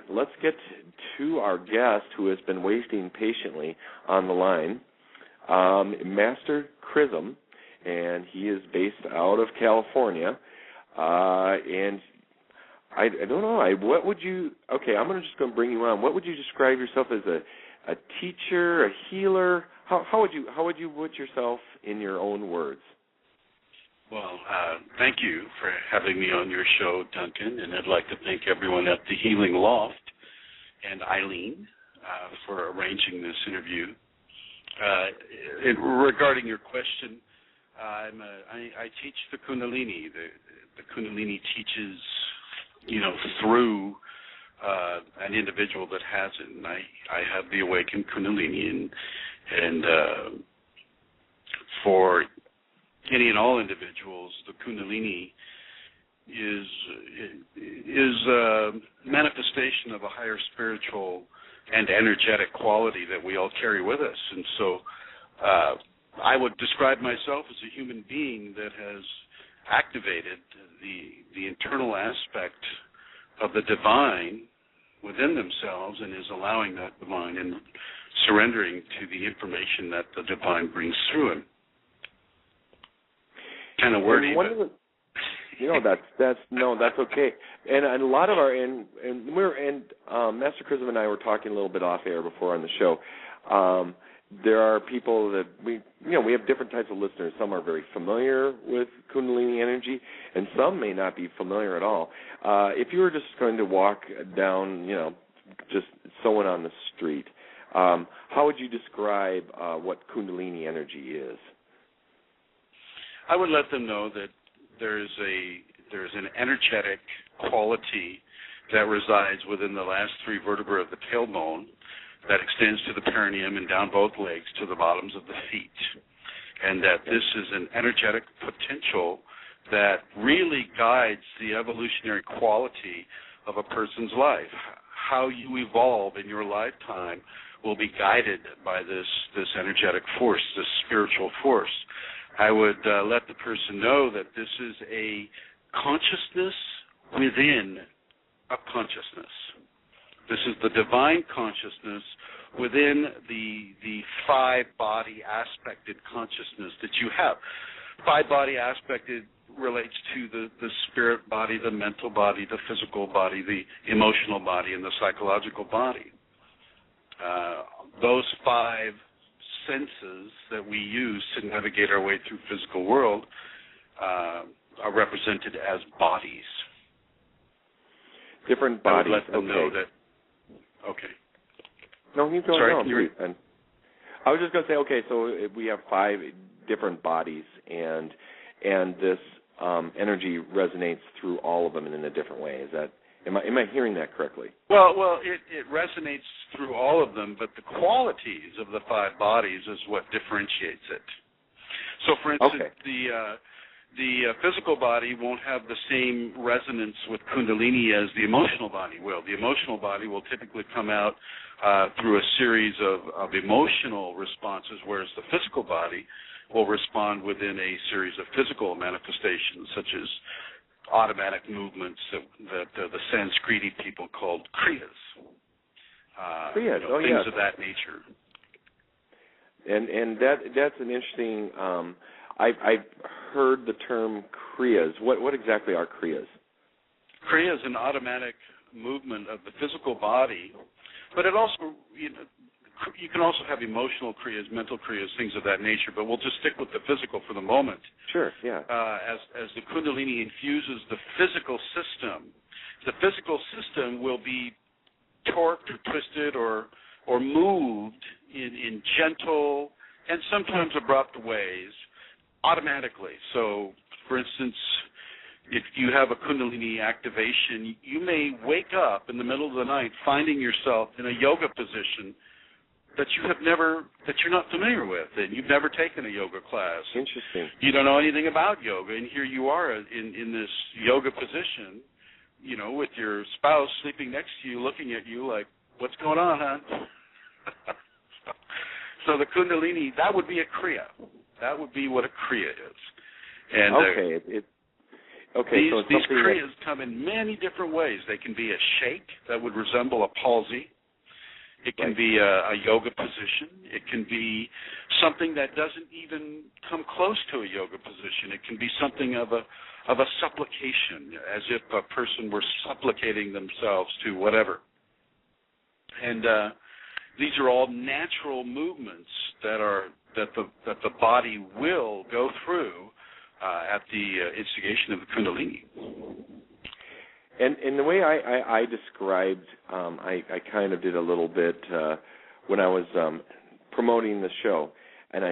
let's get to our guest who has been waiting patiently on the line, Master Chrism, and he is based out of California. And I don't know. What would you? Okay, I'm just going to bring you on. What would you describe yourself as a teacher, a healer? How would you put yourself in your own words? Well, thank you for having me on your show, Duncan, and I'd like to thank everyone at the Healing Loft and Eileen for arranging this interview. Regarding your question, I teach the Kunalini. The Kunalini teaches, through an individual that has it, and I have the awakened Kunalini, and for any and all individuals, the Kundalini is a manifestation of a higher spiritual and energetic quality that we all carry with us. And so I would describe myself as a human being that has activated the internal aspect of the divine within themselves and is allowing that divine and surrendering to the information that the divine brings through him. Kind of wordy, but that's okay. And a lot of our Master Chrism and I were talking a little bit off air before on the show. There are people that we have different types of listeners. Some are very familiar with Kundalini energy, and some may not be familiar at all. If you were just going to walk down, just someone on the street, how would you describe what Kundalini energy is? I would let them know that there's an energetic quality that resides within the last three vertebrae of the tailbone that extends to the perineum and down both legs to the bottoms of the feet, and that this is an energetic potential that really guides the evolutionary quality of a person's life. How you evolve in your lifetime will be guided by this energetic force, this spiritual force. I would let the person know that this is a consciousness within a consciousness. This is the divine consciousness within the five-body aspected consciousness that you have. Five-body aspected relates to the spirit body, the mental body, the physical body, the emotional body, and the psychological body. Those five senses that we use to navigate our way through physical world are represented as bodies. Different bodies. I would let them know that. Okay. No, he's going on. And I was just going to say, okay, so we have five different bodies, and this energy resonates through all of them in a different way. Is that? Am I hearing that correctly? Well, it resonates through all of them, but the qualities of the five bodies is what differentiates it. So, for instance, the physical body won't have the same resonance with Kundalini as the emotional body will. The emotional body will typically come out through a series of emotional responses, whereas the physical body will respond within a series of physical manifestations, such as automatic movements that the Sanskriti people called kriyas. Kriyas, things of that nature. And that's an interesting. I've heard the term kriyas. What exactly are kriyas? Kriya is an automatic movement of the physical body, but it also, you can also have emotional kriyas, mental kriyas, things of that nature, but we'll just stick with the physical for the moment. Sure, yeah. As the Kundalini infuses the physical system will be torqued or twisted or moved in gentle and sometimes abrupt ways automatically. So, for instance, if you have a Kundalini activation, you may wake up in the middle of the night finding yourself in a yoga position that you're not familiar with, and you've never taken a yoga class. Interesting. You don't know anything about yoga, and here you are in this yoga position, with your spouse sleeping next to you, looking at you like, what's going on, huh? So the Kundalini, that would be a kriya. That would be what a kriya is. And Okay, These kriyas come in many different ways. They can be a shake that would resemble a palsy. It can be a yoga position. It can be something that doesn't even come close to a yoga position. It can be something of a supplication, as if a person were supplicating themselves to whatever. And these are all natural movements that the body will go through at the instigation of the Kundalini. And the way I described, I kind of did a little bit when I was promoting the show, and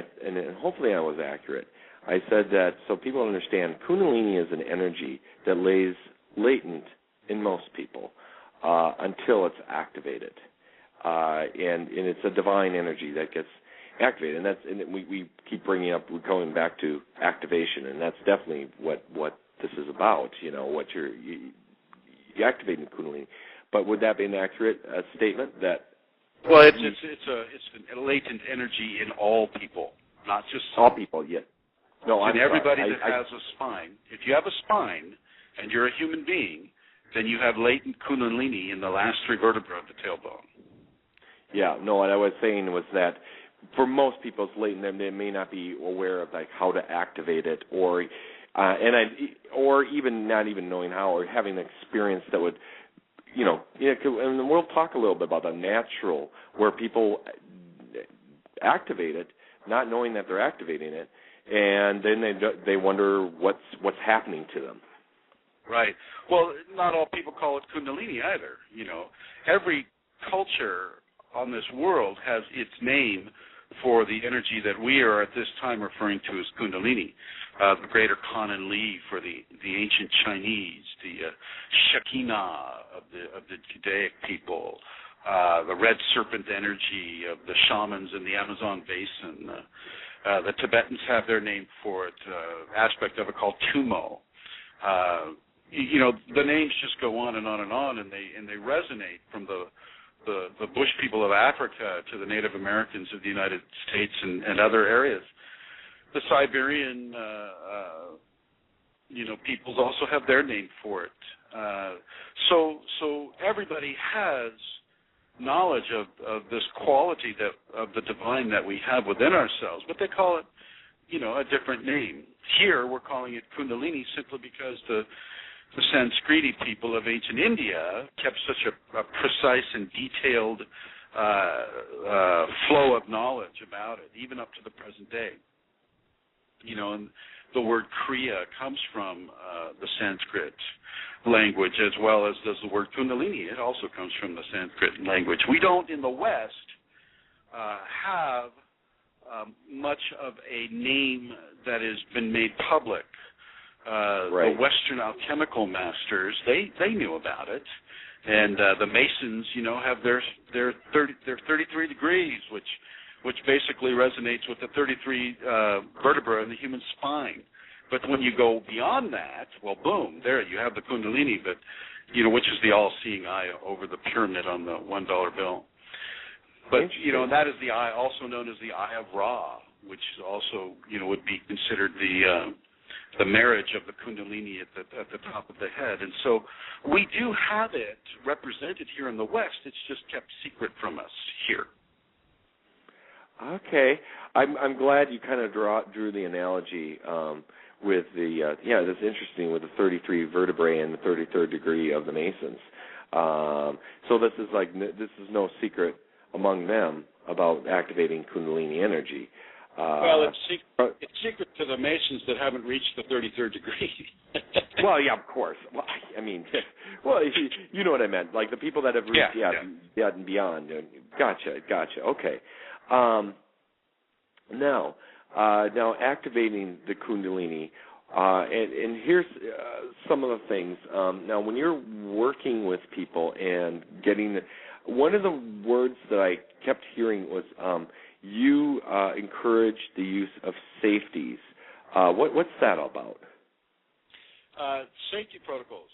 hopefully I was accurate. I said that so people understand, Kundalini is an energy that lays latent in most people until it's activated, and it's a divine energy that gets activated, and we keep bringing up, we're going back to activation, and that's definitely what this is about. You know, what you're activating Kundalini. But would that be an accurate statement? That well, it's a latent energy in all people, not just all people. Yeah. No, and everybody that has a spine. If you have a spine and you're a human being, then you have latent Kunalini in the last three vertebrae of the tailbone. Yeah. No, what I was saying was that for most people, it's latent, and they may not be aware of like how to activate it, or even not even knowing how, or having an experience that would, and we'll talk a little bit about the natural, where people activate it, not knowing that they're activating it, and then they wonder what's happening to them. Right. Well, not all people call it Kundalini either. You know, every culture on this world has its name for the energy that we are at this time referring to as Kundalini. The greater Kunalini for the ancient Chinese, the Shekinah of the Judaic people, the red serpent energy of the shamans in the Amazon basin. The Tibetans have their name for it, aspect of it called Tumo. The names just go on and on and on, and they resonate from the bush people of Africa to the Native Americans of the United States and other areas. The Siberian, peoples also have their name for it. So everybody has knowledge of this quality of the divine that we have within ourselves, but they call it, a different name. Here we're calling it Kundalini simply because the Sanskriti people of ancient India kept such a precise and detailed flow of knowledge about it, even up to the present day. And the word kriya comes from the Sanskrit language, as well as does the word Kundalini. It also comes from the Sanskrit language. We don't, in the West, have much of a name that has been made public. Right. The Western alchemical masters, they knew about it, and the Masons, have their 33 degrees, which basically resonates with the 33 vertebrae in the human spine. But when you go beyond that, well, boom, there you have the Kundalini, but which is the all-seeing eye over the pyramid on the $1 bill. But that is the eye, also known as the Eye of Ra, which also would be considered the marriage of the Kundalini at the top of the head. And so we do have it represented here in the West. It's just kept secret from us here. Okay. I'm glad you kind of drew the analogy with the, that's interesting, with the 33 vertebrae and the 33rd degree of the Masons. So this is no secret among them about activating Kundalini energy. Well, it's secret to the Masons that haven't reached the 33rd degree. Well, yeah, of course. Well, I mean, you know what I meant. Like the people that have reached, and beyond. Gotcha. Okay. Now activating the Kundalini, and here's some of the things. Now, when you're working with people and getting, one of the words that I kept hearing was you encourage the use of safeties. What's that all about? Safety protocols.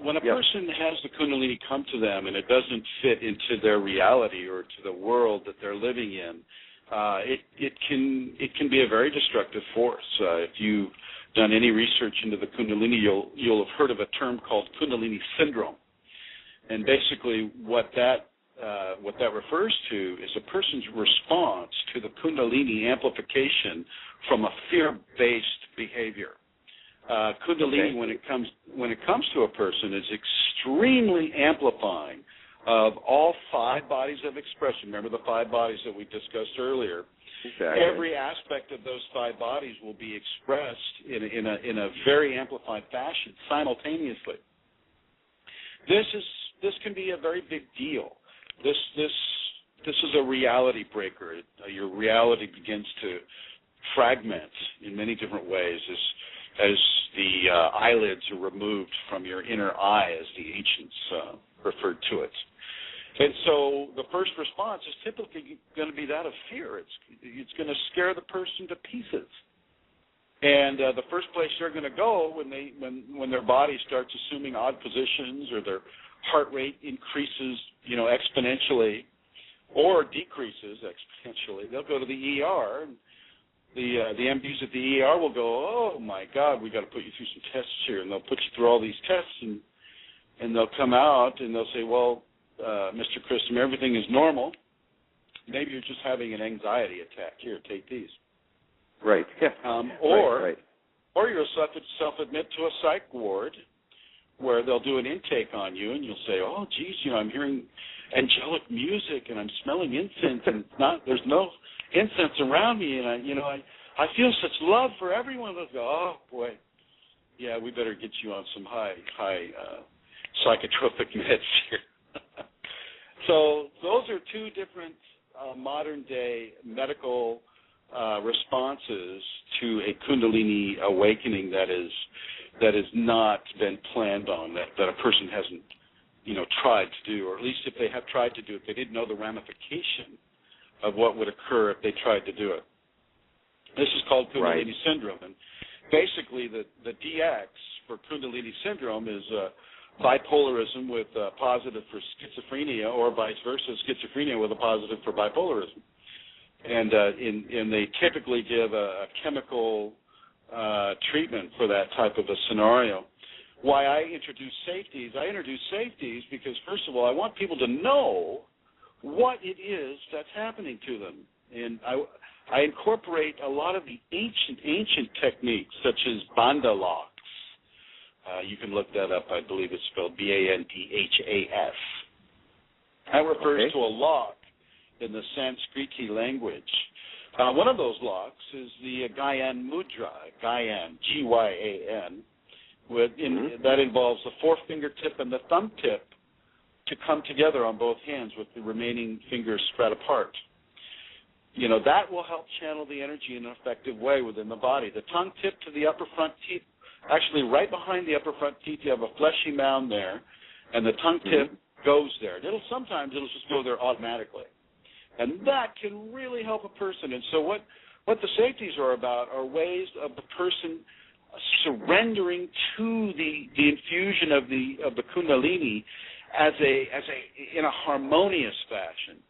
When a person has the Kundalini come to them and it doesn't fit into their reality or to the world that they're living in, it can be a very destructive force. If you done any research into the Kundalini, you'll have heard of a term called Kundalini syndrome. And basically what that refers to is a person's response to the Kundalini amplification from a fear-based behavior. Kundalini, when it comes to a person, is extremely amplifying of all 5 bodies of expression. Remember the 5 bodies that we discussed earlier. Exactly. Every aspect of those 5 bodies will be expressed in a very amplified fashion simultaneously. This can be a very big deal. This is a reality breaker. Your reality begins to fragment in many different ways as the eyelids are removed from your inner eye, as the ancients referred to it. And so the first response is typically going to be that of fear. It's going to scare the person to pieces. And the first place they're going to go when their body starts assuming odd positions or their heart rate increases, exponentially, or decreases exponentially, they'll go to the ER, and the MDs at the ER will go, oh my God, we got to put you through some tests here, and they'll put you through all these tests, and they'll come out and they'll say, well, Mr. Chrism, everything is normal. Maybe you're just having an anxiety attack. Here, take these. Right. Yeah. Or you'll self-admit to a psych ward where they'll do an intake on you, and you'll say, oh, geez, I'm hearing angelic music, and I'm smelling incense, and there's no incense around me, and I feel such love for everyone. They'll go, oh boy, yeah, we better get you on some high psychotropic meds here. So those are 2 different modern-day medical responses to a Kundalini awakening that has not been planned on, that a person hasn't, tried to do, or at least if they have tried to do it, they didn't know the ramification of what would occur if they tried to do it. This is called Kundalini syndrome, and basically the DX for Kundalini syndrome is bipolarism with a positive for schizophrenia, or vice versa, schizophrenia with a positive for bipolarism. And they typically give a chemical treatment for that type of a scenario. Why I introduce safeties? I introduce safeties because, first of all, I want people to know what it is that's happening to them. And I incorporate a lot of the ancient techniques, such as bandha locks. You can look that up. I believe it's spelled B-A-N-D-H-A-S. That refers to a lock in the Sanskriti language. One of those locks is the Gyan Mudra, Gyan, G-Y-A-N. That involves the forefinger tip and the thumb tip to come together on both hands with the remaining fingers spread apart. That will help channel the energy in an effective way within the body. The tongue tip to the upper front teeth, actually right behind the upper front teeth, you have a fleshy mound there, and the tongue tip goes there. Sometimes it'll just go there automatically. And that can really help a person. And so what the safeties are about are ways of the person surrendering to the infusion of the Kundalini in a harmonious fashion,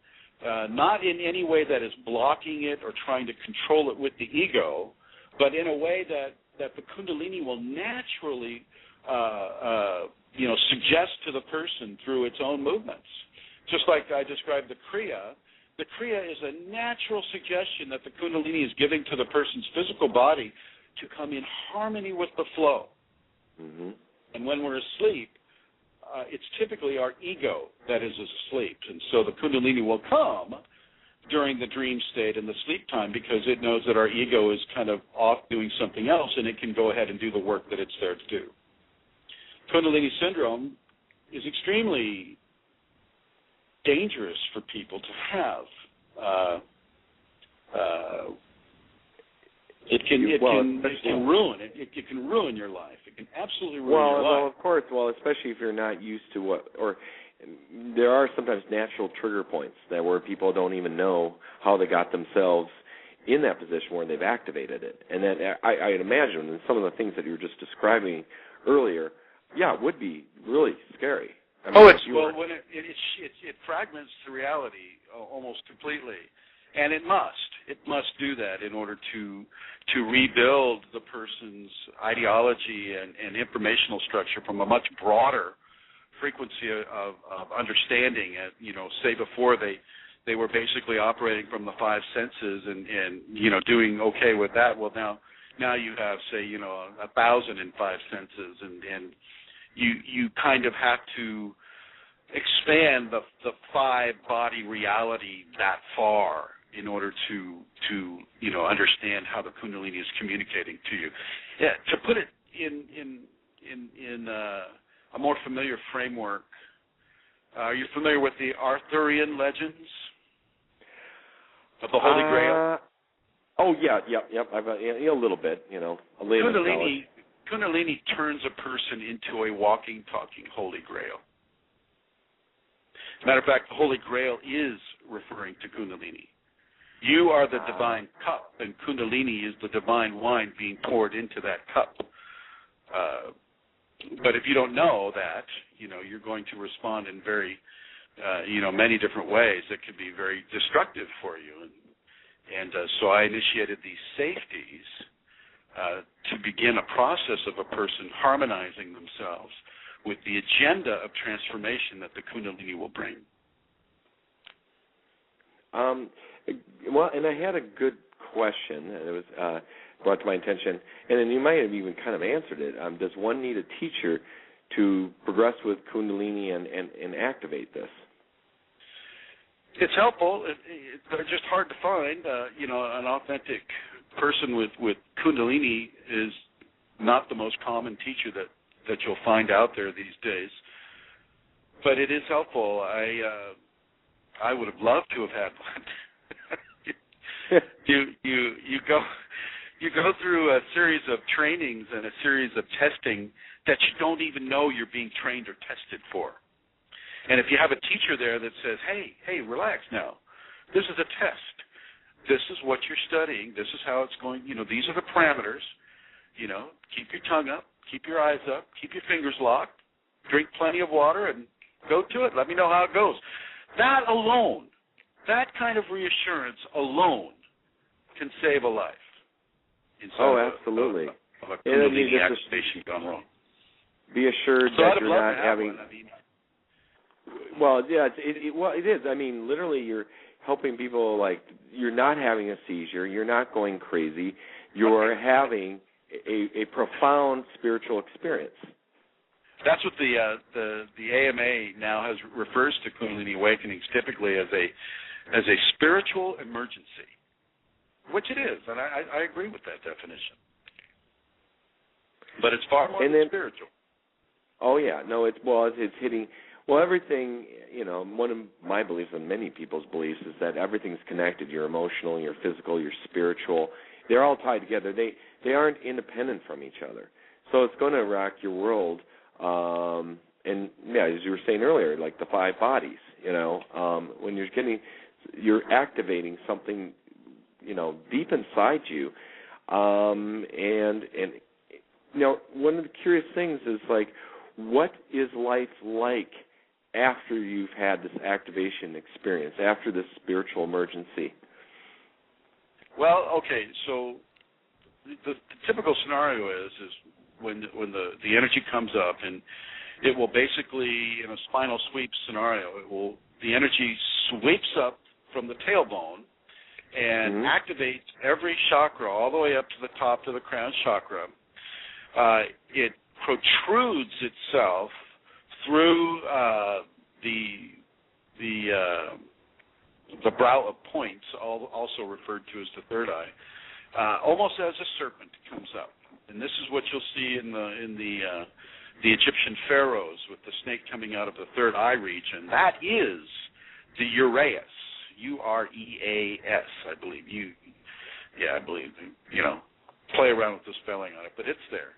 not in any way that is blocking it or trying to control it with the ego, but in a way that the Kundalini will naturally suggest to the person through its own movements. Just like I described the kriya is a natural suggestion that the Kundalini is giving to the person's physical body to come in harmony with the flow. Mm-hmm. And when we're asleep, it's typically our ego that is asleep. And so the Kundalini will come during the dream state and the sleep time because it knows that our ego is kind of off doing something else, and it can go ahead and do the work that it's there to do. Kundalini syndrome is extremely dangerous for people to have. It can ruin it. It can ruin your life. It can absolutely ruin your life. Well, of course. Well, especially if you're not used to there are sometimes natural trigger points where people don't even know how they got themselves in that position where they've activated it. And then I'd imagine, and some of the things that you were just describing earlier, it would be really scary. When it fragments the reality almost completely, and it must. it must do that in order to rebuild the person's ideology and informational structure from a much broader frequency of understanding. Say before they were basically operating from the five senses and doing okay with that. Well, now you have, say, 1,000 in five senses, and you kind of have to expand the five body reality that far in order to understand how the Kundalini is communicating to you. Yeah, to put it in a more familiar framework, are you familiar with the Arthurian legends of the Holy Grail? Oh yeah, yep. I've a little bit, a little. Kundalini turns a person into a walking, talking Holy Grail. As a matter of fact, the Holy Grail is referring to Kundalini. You are the divine cup, and Kundalini is the divine wine being poured into that cup. But if you don't know that, you're going to respond in very, many different ways that could be very destructive for you. And so I initiated these safeties to begin a process of a person harmonizing themselves with the agenda of transformation that the Kundalini will bring. Well, and I had a good question, and it was brought to my attention, and then you might have even kind of answered it. Does one need a teacher to progress with Kundalini and activate this? It's helpful. They're just hard to find. An authentic person with Kundalini is not the most common teacher that you'll find out there these days. But it is helpful. I would have loved to have had one. You go through a series of trainings and a series of testing that you don't even know you're being trained or tested for. And if you have a teacher there that says, hey, relax now. This is a test. This is what you're studying. This is how it's going. These are the parameters. Keep your tongue up. Keep your eyes up. Keep your fingers locked. Drink plenty of water and go to it. Let me know how it goes. That alone, that kind of reassurance alone can save a life. Absolutely. Of a Kundalini activation gone wrong. Be assured that you're not having... Well, yeah, it is. I mean, literally, you're helping people, you're not having a seizure. You're not going crazy. You're having a profound spiritual experience. That's what the AMA now refers to Kundalini awakenings typically as a spiritual emergency, which it is, and I agree with that definition. But it's far more than spiritual. Oh yeah, no, it's hitting. Well, everything, one of my beliefs and many people's beliefs is that everything's connected. Your emotional, your physical, your spiritual. They're all tied together. They aren't independent from each other. So it's going to rock your world. And yeah, as you were saying earlier, like the five bodies, when you're activating something, deep inside you. And one of the curious things is what is life like after you've had this activation experience, after this spiritual emergency? Well, okay, so the typical scenario is when the energy comes up, and it will basically, in a spinal sweep scenario, the energy sweeps up from the tailbone and activates every chakra all the way up to the top to the crown chakra. It protrudes itself through the brow of points, also referred to as the third eye, almost as a serpent comes up. And this is what you'll see in the Egyptian pharaohs with the snake coming out of the third eye region. That is the Uraeus, U-R-E-A-S, I believe. I believe. Play around with the spelling on it, but it's there.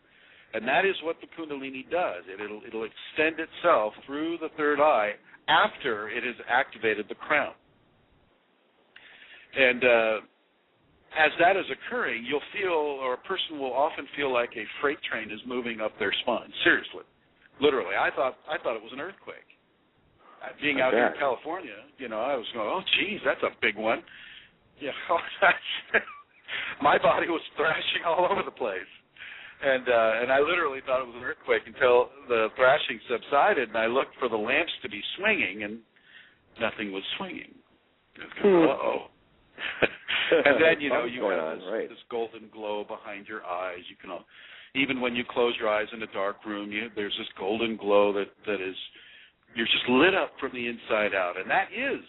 And that is what the Kundalini does. It'll extend itself through the third eye after it has activated the crown. And as that is occurring, you'll feel, or a person will often feel like a freight train is moving up their spine. Seriously, literally. I thought it was an earthquake. Being out here in California, I was going, oh, geez, that's a big one. Yeah, my body was thrashing all over the place. And I literally thought it was an earthquake until the thrashing subsided, and I looked for the lamps to be swinging, and nothing was swinging. Uh-oh. And then, you have this golden glow behind your eyes. You can, even when you close your eyes in a dark room, there's this golden glow that is, you're just lit up from the inside out. And that is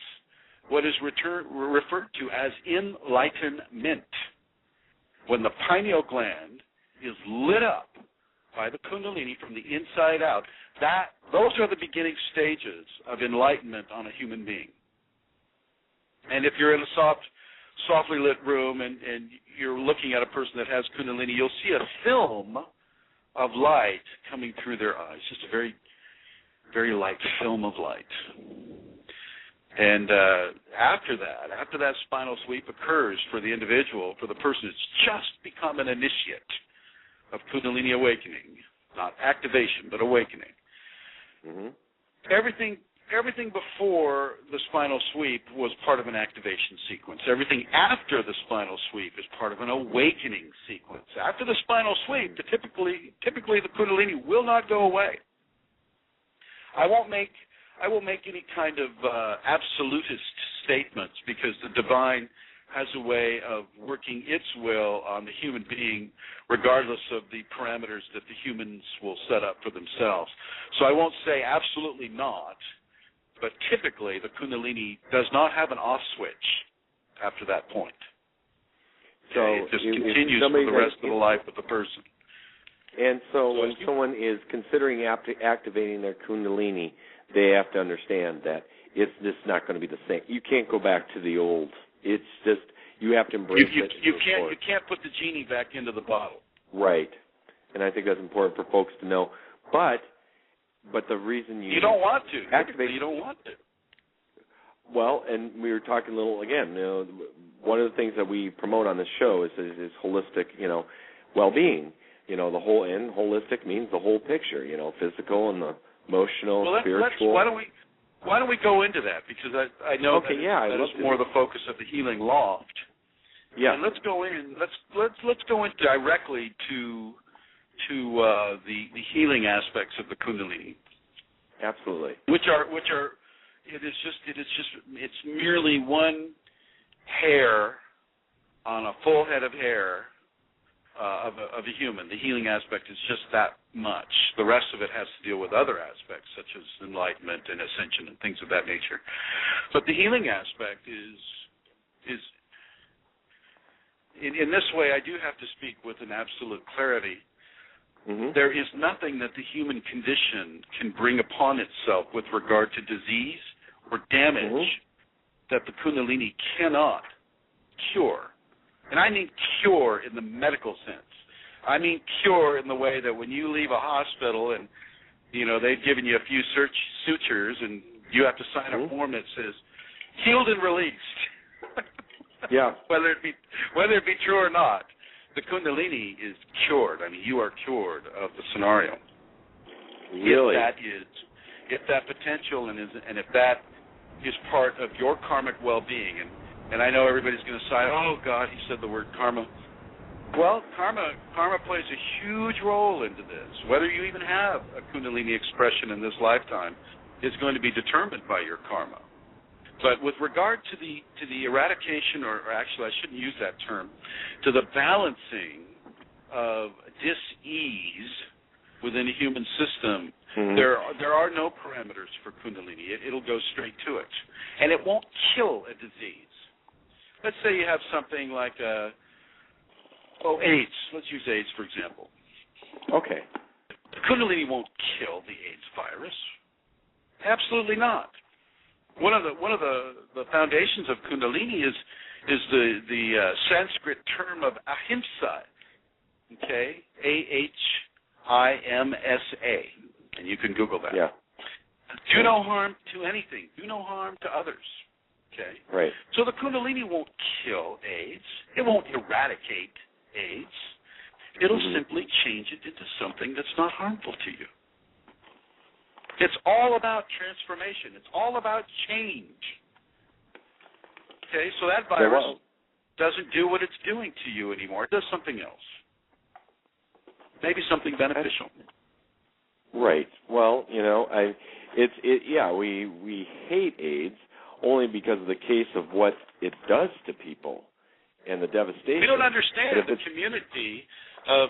what is referred to as enlightenment. When the pineal gland is lit up by the Kundalini from the inside out, those are the beginning stages of enlightenment on a human being. And if you're in a softly lit room and you're looking at a person that has Kundalini, you'll see a film of light coming through their eyes, just a very, very light film of light. And after that spinal sweep occurs for the individual, for the person that's just become an initiate of Kundalini awakening, not activation, but awakening. Mm-hmm. Everything before the spinal sweep was part of an activation sequence. Everything after the spinal sweep is part of an awakening sequence. After the spinal sweep, typically the Kundalini will not go away. I won't make any kind of absolutist statements, because the divine has a way of working its will on the human being regardless of the parameters that the humans will set up for themselves. So I won't say absolutely not, but typically the Kundalini does not have an off switch after that point. So it just continues for the rest of the life of the person. And so when someone is considering activating their Kundalini, they have to understand that it's just not going to be the same. You can't go back to the old. It's just, you have to embrace it. You can't put the genie back into the bottle. Right. And I think that's important for folks to know. But the reason you don't want to. Activate, you don't want to. Well, and we were talking a little, again, one of the things that we promote on this show is holistic, well-being. The whole, and holistic means the whole picture, physical and the emotional, spiritual. Why don't we go into that? Because I know that is more the focus of the Healing Loft. Yeah. And let's go in. Let's go in directly to the healing aspects of the Kundalini. Absolutely. Which are it's merely one hair on a full head of hair of a human. The healing aspect is just that much. The rest of it has to deal with other aspects, such as enlightenment and ascension and things of that nature. But the healing aspect is in this way, I do have to speak with an absolute clarity. Mm-hmm. There is nothing that the human condition can bring upon itself with regard to disease or damage that the Kundalini cannot cure. And I mean cure in the medical sense. I mean cure in the way that when you leave a hospital and, they've given you a few sutures and you have to sign a form that says, healed and released. Yeah. Whether it be true or not, the Kundalini is cured. I mean, you are cured of the scenario. Really? If that potential and if that is part of your karmic well-being, and I know everybody's going to say, oh, God, he said the word karma. Well, karma plays a huge role into this. Whether you even have a Kundalini expression in this lifetime is going to be determined by your karma. But with regard to the eradication, or actually I shouldn't use that term, to the balancing of dis-ease within a human system, there are no parameters for Kundalini. It'll go straight to it. And it won't kill a disease. Let's say you have something like AIDS. Let's use AIDS, for example. Okay. The Kundalini won't kill the AIDS virus. Absolutely not. One of the foundations of Kundalini is the Sanskrit term of ahimsa. Okay, AHIMSA, and you can Google that. Yeah. Do no harm to anything. Do no harm to others. Okay. Right. So the Kundalini won't kill AIDS. It won't eradicate AIDS. It'll simply change it into something that's not harmful to you. It's all about transformation. It's all about change. Okay, so that virus doesn't do what it's doing to you anymore. It does something else. Maybe something beneficial. Right. Well, we hate AIDS only because of the case of what it does to people and the devastation. We don't understand the community of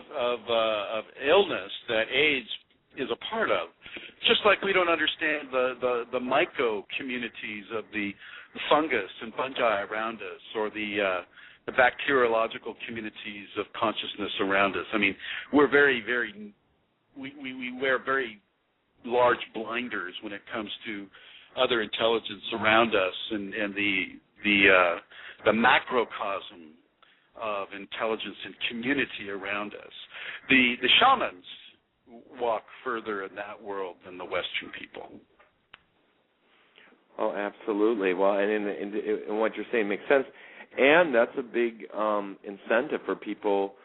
illness that AIDS is a part of. Just like we don't understand the myco communities of the fungus and fungi around us, or the bacteriological communities of consciousness around us. I mean, we're we wear very large blinders when it comes to other intelligence around us and the macrocosm of intelligence and community around us. The shamans walk further in that world than the Western people. Oh, absolutely. Well, and what you're saying makes sense. And that's a big incentive for people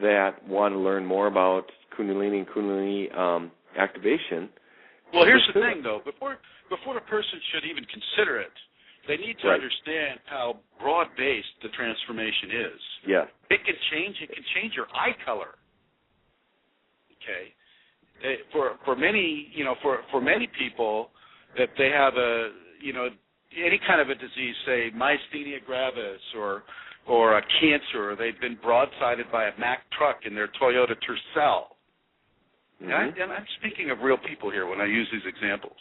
that want to learn more about Kundalini and Kunalini activation. Well, here's the thing, though. Before a person should even consider it, they need to understand how broad-based the transformation is. Yeah. It can change your eye color. Okay. For many, for many people that they have any kind of a disease, say myasthenia gravis or a cancer, or they've been broadsided by a Mack truck in their Toyota Tercel. Mm-hmm. And I'm speaking of real people here when I use these examples.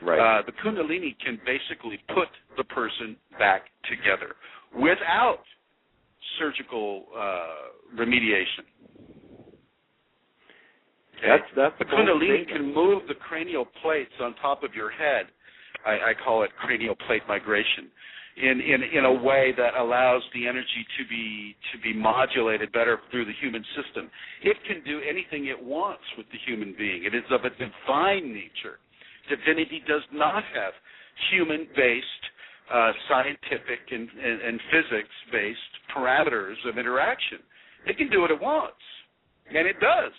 Right. The Kundalini can basically put the person back together without surgical remediation. Okay? That's the Kundalini can move the cranial plates on top of your head. I call it cranial plate migration, in a way that allows the energy to be modulated better through the human system. It can do anything it wants with the human being. It is of a divine nature. Divinity does not have human-based, scientific and physics-based parameters of interaction. It can do what it wants, and it does.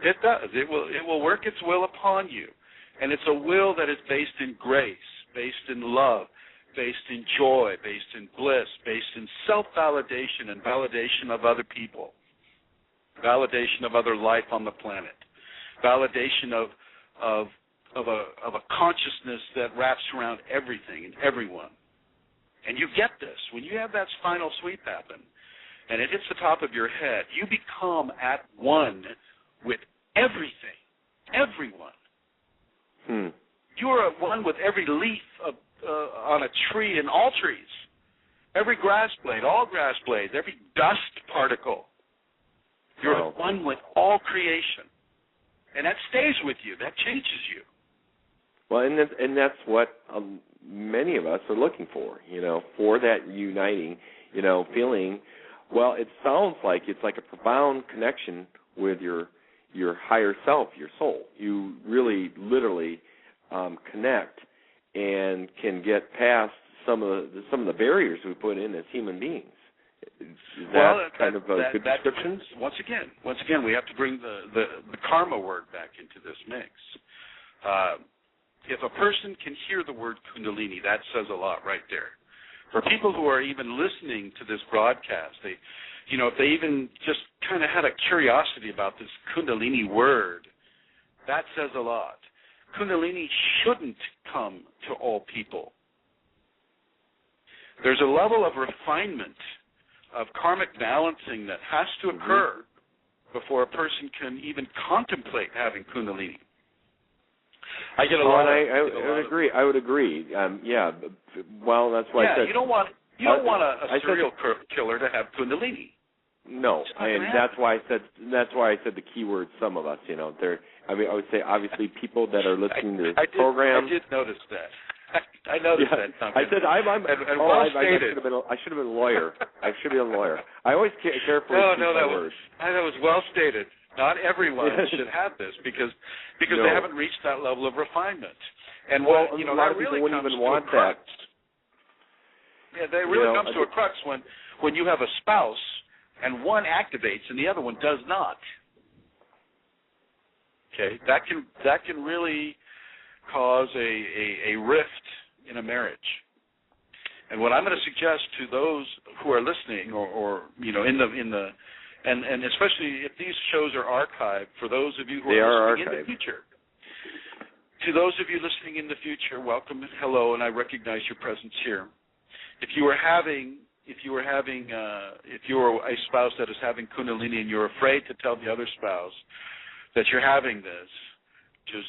It does. It will work its will upon you. And it's a will that is based in grace, based in love, based in joy, based in bliss, based in self-validation and validation of other people, validation of other life on the planet, validation of a consciousness that wraps around everything and everyone. And you get this. When you have that spinal sweep happen and it hits the top of your head, you become at one with everything, everyone. You are at one with every leaf on a tree and all trees, every grass blade, all grass blades, every dust particle. You're at one with all creation. And that stays with you. That changes you. Well, and that's what many of us are looking for, for that uniting, feeling. Well, it sounds like it's like a profound connection with your higher self, your soul. You really, literally connect and can get past some of the barriers we put in as human beings. Is that kind of a good description? Once again, we have to bring the karma word back into this mix. If a person can hear the word Kundalini, that says a lot right there. For people who are even listening to this broadcast, if they even just kind of had a curiosity about this Kundalini word, that says a lot. Kundalini shouldn't come to all people. There's a level of refinement, of karmic balancing that has to occur before a person can even contemplate having Kundalini. I get a lot. I would agree. Well, that's why I said you don't want a serial killer to have Kundalini. No, and that's why I said the key word. Some of us, I would say obviously people that are listening to this program. I did notice that. I noticed that. I said I should have been a lawyer. I should be a lawyer. I always carefully choose my words. That was well stated. Not everyone should have this because they haven't reached that level of refinement. And a lot of people wouldn't even want that. Yeah, they really comes to a crux when you have a spouse and one activates and the other one does not. Okay, that can really cause a rift in a marriage. And what I'm going to suggest to those who are listening, or and especially if these shows are archived, for those of you who are listening in the future, to those of you listening in the future, welcome and hello, and I recognize your presence here. If you are a spouse that is having Kundalini and you're afraid to tell the other spouse that you're having this, just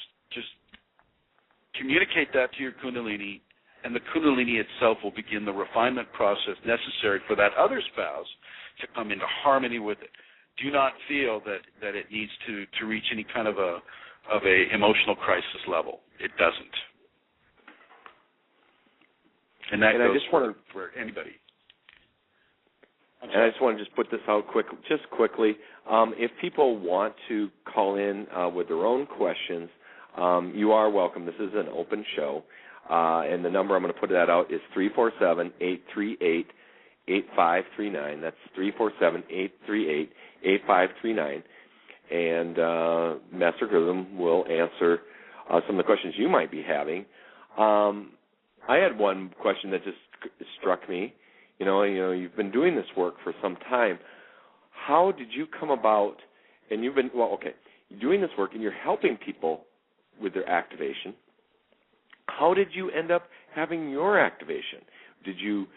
communicate that to your Kundalini, and the Kundalini itself will begin the refinement process necessary for that other spouse to come into harmony with it. Do not feel that it needs to reach any kind of a emotional crisis level. It doesn't. And that goes for anybody. And I just want to just put this out quickly. If people want to call in with their own questions, you are welcome. This is an open show. And the number I'm going to put that out is 347-838-8539. That's 347-838-8539. And Master Chrism will answer some of the questions you might be having. I had one question that just struck me. You know, you've been doing this work for some time. How did you come about, and you're doing this work and you're helping people with their activation. How did you end up having your activation? Did you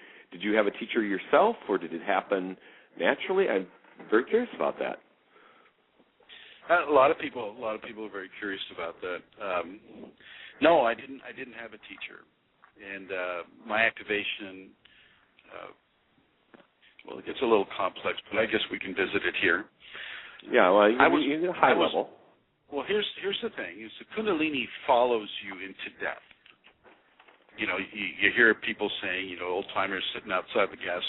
have a teacher yourself, or did it happen naturally? I'm very curious about that. A lot of people are very curious about that. No, I didn't have a teacher, and my activation. Well, it gets a little complex, but I guess we can visit it here. Yeah, well, you high level. Well, here's the thing: is the Kundalini follows you into death. You know, you hear people saying, old timers sitting outside the gas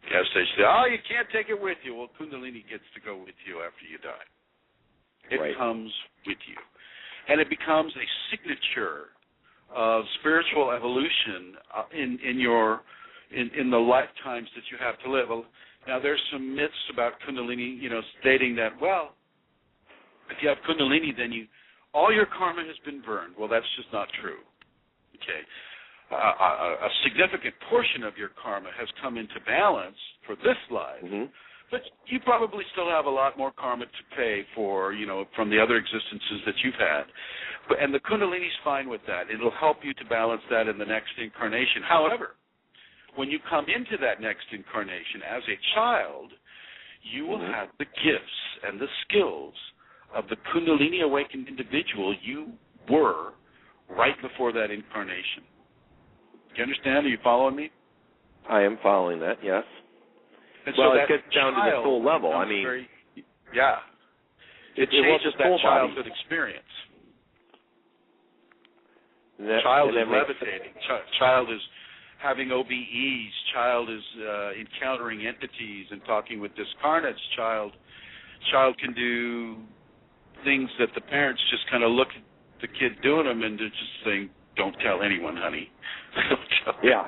station say, "Oh, you can't take it with you." Well, Kundalini gets to go with you after you die. It comes with you, and it becomes a signature of spiritual evolution in the lifetimes that you have to live. Now, there's some myths about Kundalini, stating that, well, if you have Kundalini, then all your karma has been burned. Well, that's just not true. Okay, a significant portion of your karma has come into balance for this life, but you probably still have a lot more karma to pay for, from the other existences that you've had. And the Kundalini's fine with that. It'll help you to balance that in the next incarnation. However, when you come into that next incarnation as a child, you will have the gifts and the skills of the Kundalini awakened individual you were right before that incarnation. Do you understand? Are you following me? I am following that, yes. And well, so it gets down to the full level. I mean, it changes that childhood experience. Child is levitating. Child is having OBEs. Child is encountering entities and talking with discarnates. Child can do things that the parents just kind of look at the kid doing them and they're just saying, "Don't tell anyone, honey." Yeah,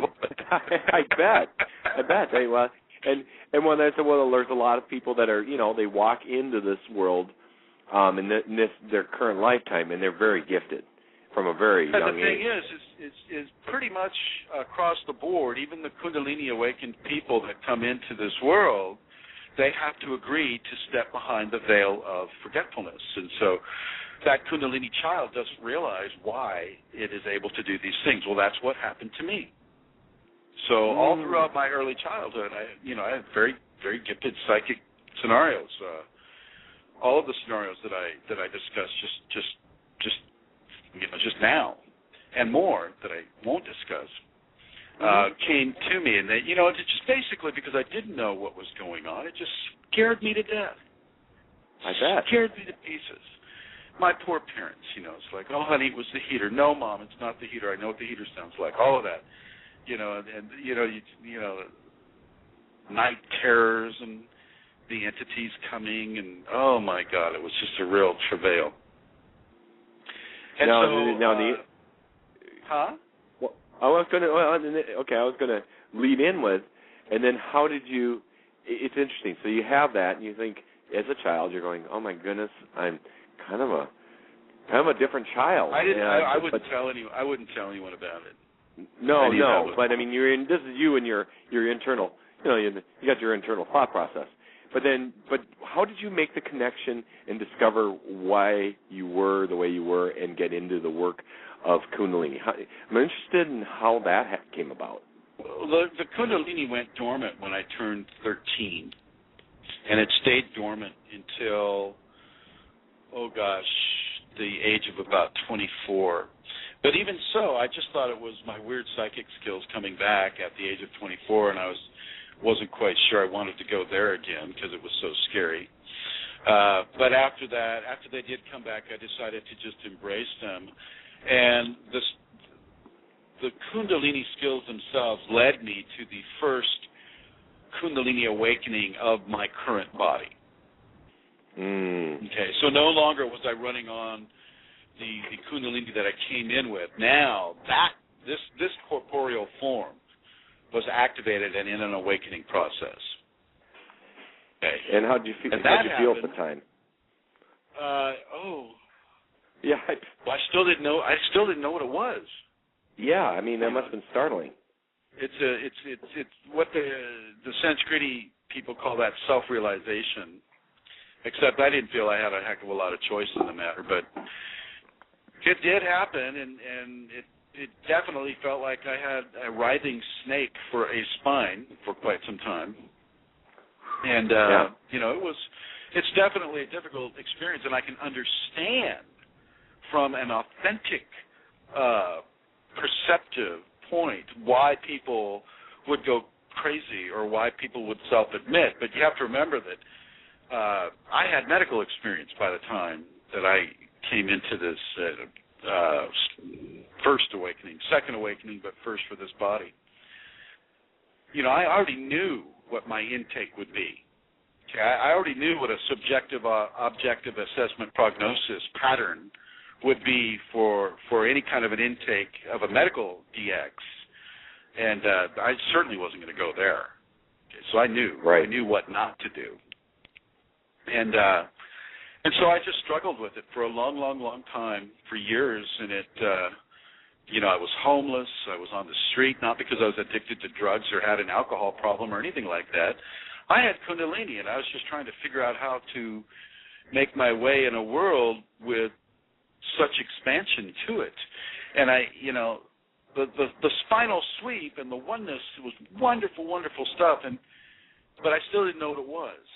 I bet. Hey, well, and when I said, well, there's a lot of people that are, they walk into this world in their current lifetime, and they're very gifted from a very young age. The thing is pretty much across the board, even the Kundalini awakened people that come into this world, they have to agree to step behind the veil of forgetfulness. And so that Kundalini child doesn't realize why it is able to do these things. Well, that's what happened to me. So all throughout my early childhood, I had very, very gifted psychic scenarios. All of the scenarios that I discussed just now, and more that I won't discuss, came to me, and it just basically because I didn't know what was going on, it just scared me to death. I bet. Scared me to pieces. My poor parents, it's like, "Oh, honey, it was the heater." "No, Mom, it's not the heater. I know what the heater sounds like." All of that, night terrors and the entities coming, and oh my God, it was just a real travail. And I was going to lead in with, and then how did you? It's interesting. So you have that, and you think, as a child, you're going, "Oh my goodness, I'm kind of a different child." I wouldn't tell anyone about it. No. But I mean, this is you and your internal. You got your internal thought process. But how did you make the connection and discover why you were the way you were and get into the work of Kundalini? I'm interested in how that came about. Well, the Kundalini went dormant when I turned 13, and it stayed dormant until, the age of about 24. But even so, I just thought it was my weird psychic skills coming back at the age of 24, and I wasn't quite sure I wanted to go there again because it was so scary. But after they did come back, I decided to just embrace them. And the Kundalini skills themselves led me to the first Kundalini awakening of my current body. Okay, so no longer was I running on the Kundalini that I came in with. Now this corporeal form was activated and in an awakening process. Okay. And how did you feel? How did you feel at the time? Yeah. Well, I still didn't know. I still didn't know what it was. Yeah, I mean that must have been startling. It's what the Sanskriti people call that self-realization. Except I didn't feel I had a heck of a lot of choice in the matter, but it did happen, and it definitely felt like I had a writhing snake for a spine for quite some time. And it's definitely a difficult experience, and I can understand from an authentic, perceptive point why people would go crazy or why people would self-admit. But you have to remember that I had medical experience by the time that I came into this first awakening, second awakening, but first for this body. I already knew what my intake would be. Okay, I already knew what a subjective, objective assessment prognosis pattern would be for any kind of an intake of a medical DX, and I certainly wasn't going to go there. Okay, so I knew, right. I knew what not to do, and so I just struggled with it for a long, long, long time, for years, and it. I was homeless. I was on the street, not because I was addicted to drugs or had an alcohol problem or anything like that. I had Kundalini, and I was just trying to figure out how to make my way in a world with such expansion to it. And the spinal sweep and the oneness was wonderful, wonderful stuff. But I still didn't know what it was.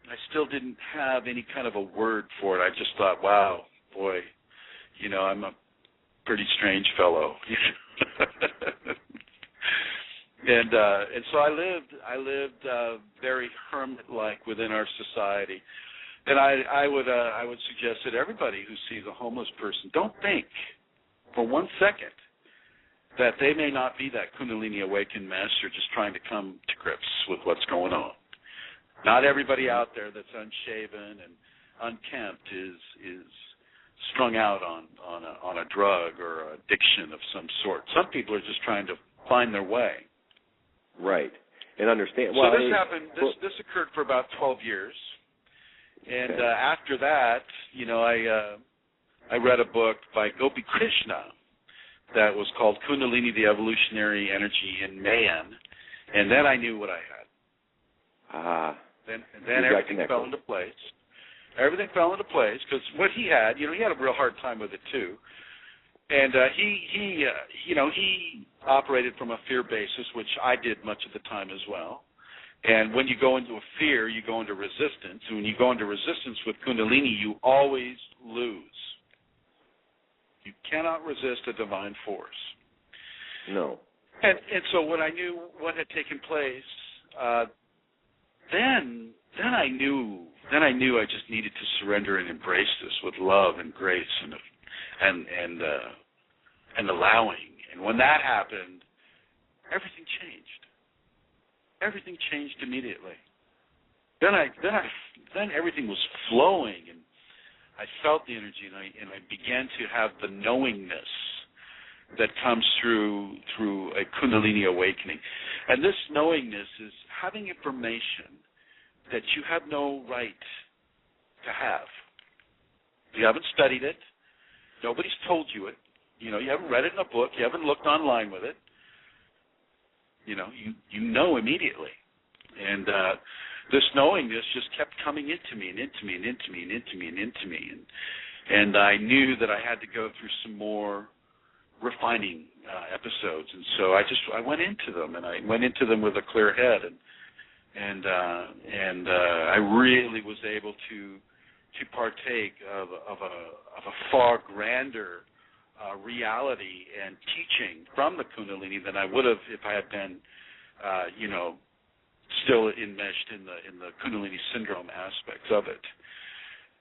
I still didn't have any kind of a word for it. I just thought, wow, boy, I'm a pretty strange fellow. And so I lived very hermit-like within our society. And I would suggest that everybody who sees a homeless person, don't think for 1 second that they may not be that Kundalini awakened master just trying to come to grips with what's going on. Not everybody out there that's unshaven and unkempt is strung out on a drug or addiction of some sort. Some people are just trying to find their way. Right. And understand. So this happened. This occurred for about 12 years, and after that, I read a book by Gopi Krishna that was called Kundalini: The Evolutionary Energy in Man, and then I knew what I had. Then everything fell into place. Everything fell into place because what he had, he had a real hard time with it too, and he operated from a fear basis, which I did much of the time as well. And when you go into a fear, you go into resistance. And when you go into resistance with Kundalini, you always lose. You cannot resist a divine force. No. And so when I knew what had taken place, then I knew I just needed to surrender and embrace this with love and grace and allowing. And when that happened, everything changed. Everything changed immediately. Then everything was flowing, and I felt the energy, and I began to have the knowingness that comes through a Kundalini awakening. And this knowingness is having information that you have no right to have. You haven't studied it. Nobody's told you it. You know, you haven't read it in a book. You haven't looked online with it. You know, you know immediately. And this knowingness just kept coming into me and into me and into me and into me and into me. And I knew that I had to go through some more refining episodes. And so I went into them, and I went into them with a clear head. And I really was able to partake of a far grander reality and teaching from the Kundalini than I would have if I had been, still enmeshed in the Kundalini syndrome aspects of it.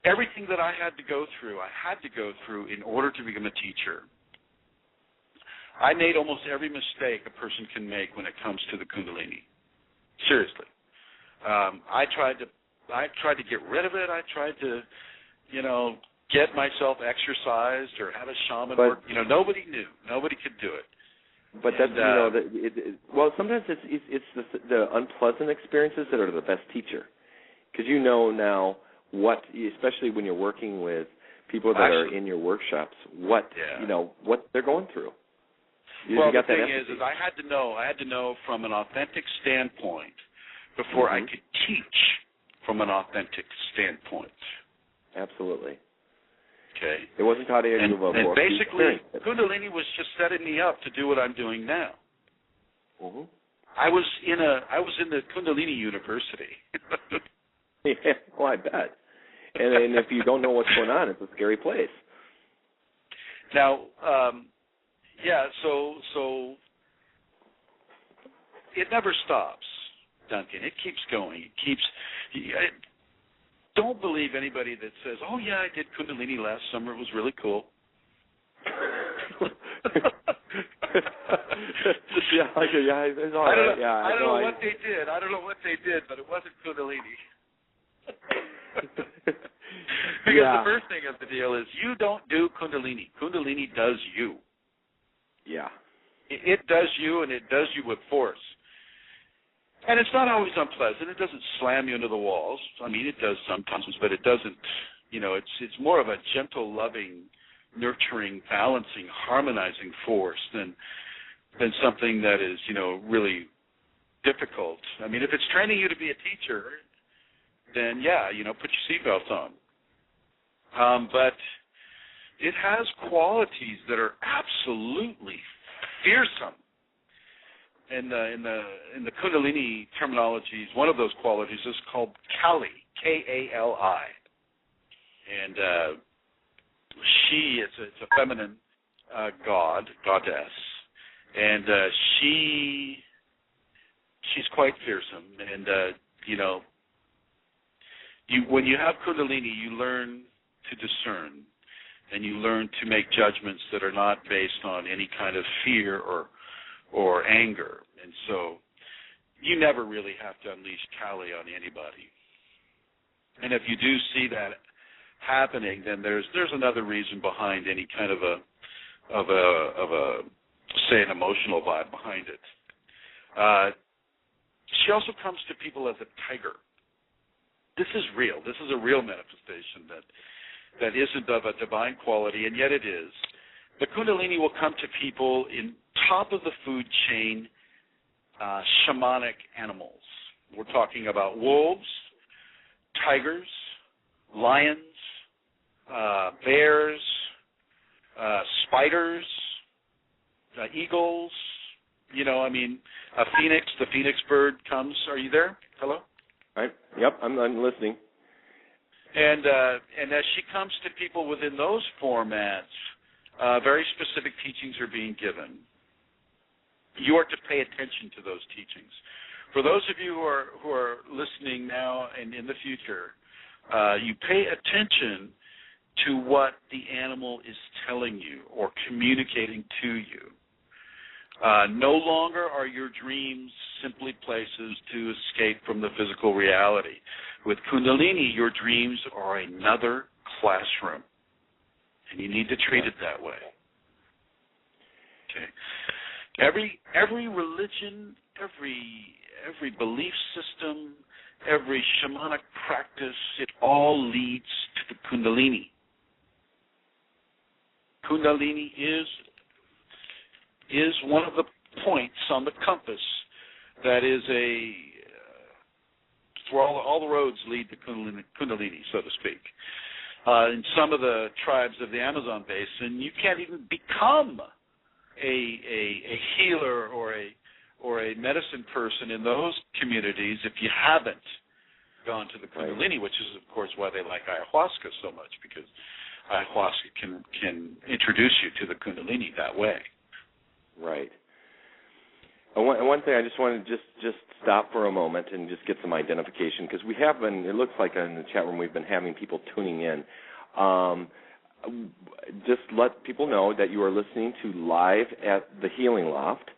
Everything that I had to go through in order to become a teacher. I made almost every mistake a person can make when it comes to the Kundalini. Seriously. I tried to get rid of it. I tried to, get myself exercised or have a shaman work. Nobody knew. Nobody could do it. But that's well, sometimes it's the unpleasant experiences that are the best teacher, because you know now what, especially when you're working with people that are in your workshops, what they're going through. The thing is I had to know from an authentic standpoint before I could teach from an authentic standpoint. Absolutely. Okay. It wasn't taught to you of a and basically, Kundalini was just setting me up to do what I'm doing now. Mm-hmm. I was in the Kundalini University. Yeah, well, I bet. And if you don't know what's going on, it's a scary place. Now, so it never stops, Duncan. It keeps going. Don't believe anybody that says, "Oh yeah, I did Kundalini last summer. It was really cool." I don't know what they did. I don't know what they did, but it wasn't Kundalini. Because the first thing of the deal is you don't do Kundalini. Kundalini does you. Yeah. It does you, and it does you with force. And it's not always unpleasant. It doesn't slam you into the walls. I mean, it does sometimes, but it doesn't, it's more of a gentle, loving, nurturing, balancing, harmonizing force than something that is, really difficult. I mean, if it's training you to be a teacher, then, put your seatbelts on. But it has qualities that are absolutely fearsome. In the Kundalini terminologies, one of those qualities is called Kali, K-A-L-I, and it's a feminine goddess, and she's quite fearsome. And when you have Kundalini, you learn to discern, and you learn to make judgments that are not based on any kind of fear or anger. And so you never really have to unleash Kali on anybody. And if you do see that happening, then there's another reason behind any kind of a say an emotional vibe behind it. She also comes to people as a tiger. This is real. This is a real manifestation that isn't of a divine quality, and yet it is. The Kundalini will come to people in top of the food chain, shamanic animals. We're talking about wolves, tigers, lions, bears, spiders, eagles. A phoenix. The phoenix bird comes. Are you there? Hello? Right. Yep, I'm listening. And as she comes to people within those formats, very specific teachings are being given. You are to pay attention to those teachings. For those of you who are listening now and in the future, you pay attention to what the animal is telling you or communicating to you. No longer are your dreams simply places to escape from the physical reality. With Kundalini, your dreams are another classroom, and you need to treat it that way. Okay. Every religion, every belief system, every shamanic practice, it all leads to the Kundalini. Kundalini is one of the points on the compass that is where all the roads lead to Kundalini, so to speak. In some of the tribes of the Amazon basin, you can't even become a healer or a medicine person in those communities if you haven't gone to the Kundalini, which is, of course, why they like ayahuasca so much, because ayahuasca can introduce you to the Kundalini that way. Right. One thing I just wanted to just stop for a moment and just get some identification, because we have been, it looks like in the chat room we've been having people tuning in. Just let people know that you are listening to Live at the Healing Loft,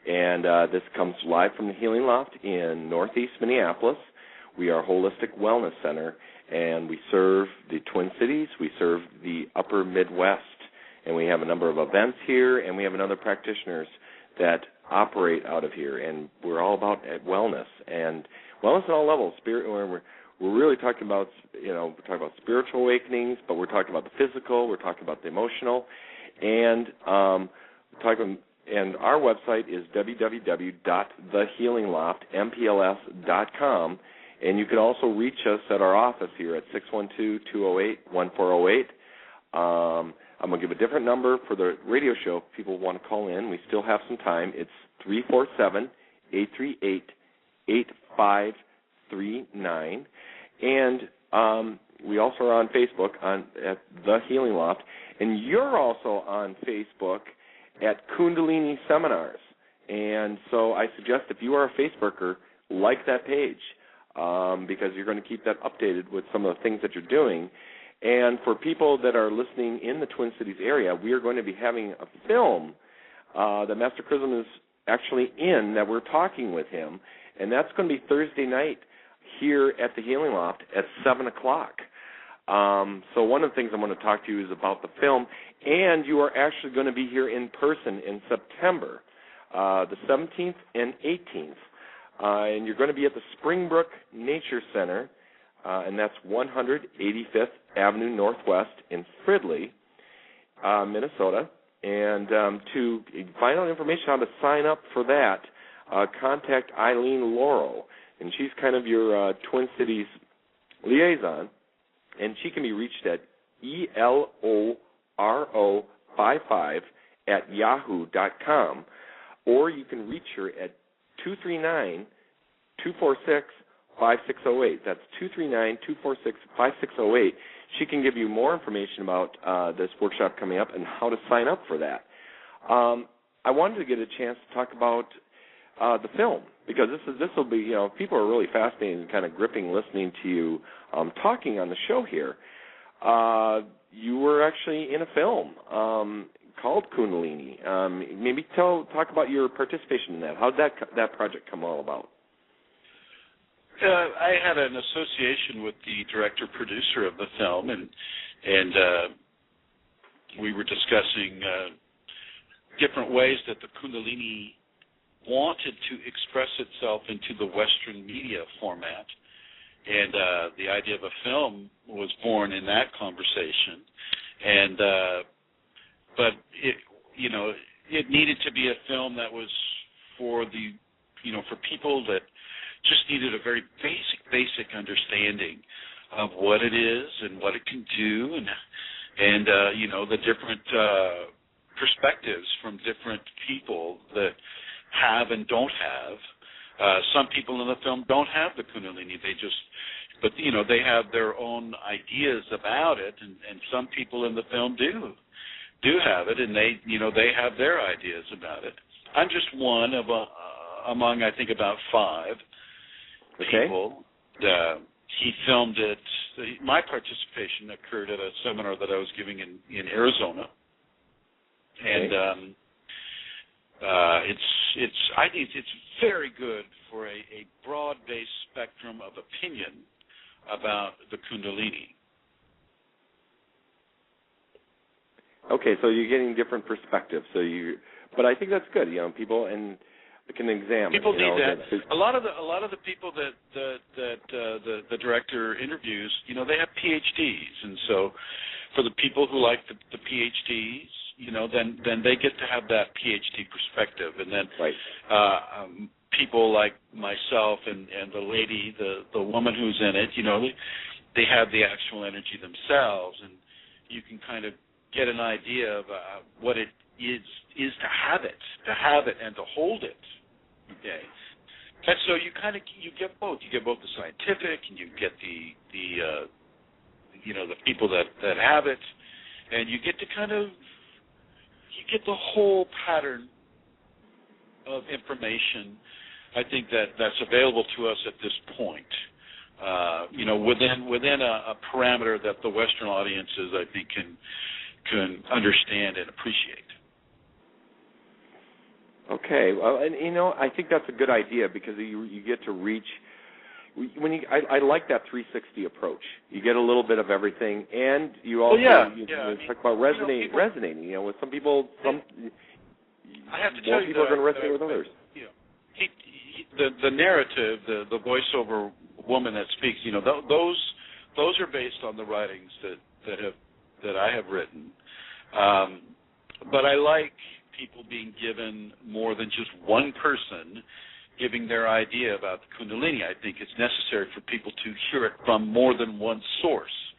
and this comes live from the Healing Loft in Northeast Minneapolis. We are a holistic wellness center, and we serve the Twin Cities, we serve the upper Midwest, and we have a number of events here, and we have another practitioners that operate out of here, and we're all about wellness, and wellness at all levels. We're really talking about, we're talking about spiritual awakenings, but we're talking about the physical, we're talking about the emotional, and and our website is www.thehealingloftmpls.com, and you can also reach us at our office here at 612-208-1408. I'm going to give a different number for the radio show if people want to call in. We still have some time. It's 347-838-8539. And we also are on Facebook at The Healing Loft. And you're also on Facebook at Kundalini Seminars. And so I suggest if you are a Facebooker, like that page, because you're going to keep that updated with some of the things that you're doing. And for people that are listening in the Twin Cities area, we are going to be having a film that Master Chrism is actually in, that we're talking with him, and that's going to be Thursday night here at the Healing Loft at 7 o'clock. So one of the things I'm going to talk to you is about the film, and you are actually going to be here in person in September, the 17th and 18th, and you're going to be at the Springbrook Nature Center, and that's 185th Avenue Northwest in Fridley, Minnesota. And to find out information how to sign up for that, contact Eileen Laurel, and she's kind of your Twin Cities liaison, and she can be reached at eloro55@yahoo.com, or you can reach her at 239-246-5608. That's 239-246-5608. She can give you more information about this workshop coming up and how to sign up for that. I wanted to get a chance to talk about the film, because this will be, people are really fascinated and kind of gripping listening to you talking on the show here. You were actually in a film called Kunalini. Maybe talk about your participation in that. How did that project come all about? I had an association with the director-producer of the film, and we were discussing different ways that the Kundalini wanted to express itself into the Western media format, and the idea of a film was born in that conversation. And but it needed to be a film that was for the for people that just needed a very basic understanding of what it is and what it can do, and the different perspectives from different people that have and don't have. Some people in the film don't have the Kunalini. But they have their own ideas about it, and some people in the film do have it, and they have their ideas about it. I'm just one of among, I think, about 5 people. He filmed it. My participation occurred at a seminar that I was giving in Arizona, and I think it's very good for a broad-based spectrum of opinion about the Kundalini. Okay, so you're getting different perspectives. But I think that's good. People can examine. People need that. A lot of the people that the director interviews, they have PhDs, and so For the people who like the PhDs, then they get to have that PhD perspective, and then people like myself and the lady, the woman who's in it, they have the actual energy themselves, and you can kind of get an idea of what it is to have it, and to hold it. Okay, and so you get both. You get both the scientific, and you get the people that have it, and you get to you get the whole pattern of information. I think that's available to us at this point. Within a parameter that the Western audiences, I think, can understand and appreciate. Okay, well, and I think that's a good idea because you get to reach. I like that 360 approach. You get a little bit of everything, and you also talk about resonating. With some people, I have to tell you, people are going to resonate with others. The narrative, the voiceover woman that speaks, those are based on the writings that I have written. But I like people being given more than just one person giving their idea about the Kundalini. I think it's necessary for people to hear it from more than one source,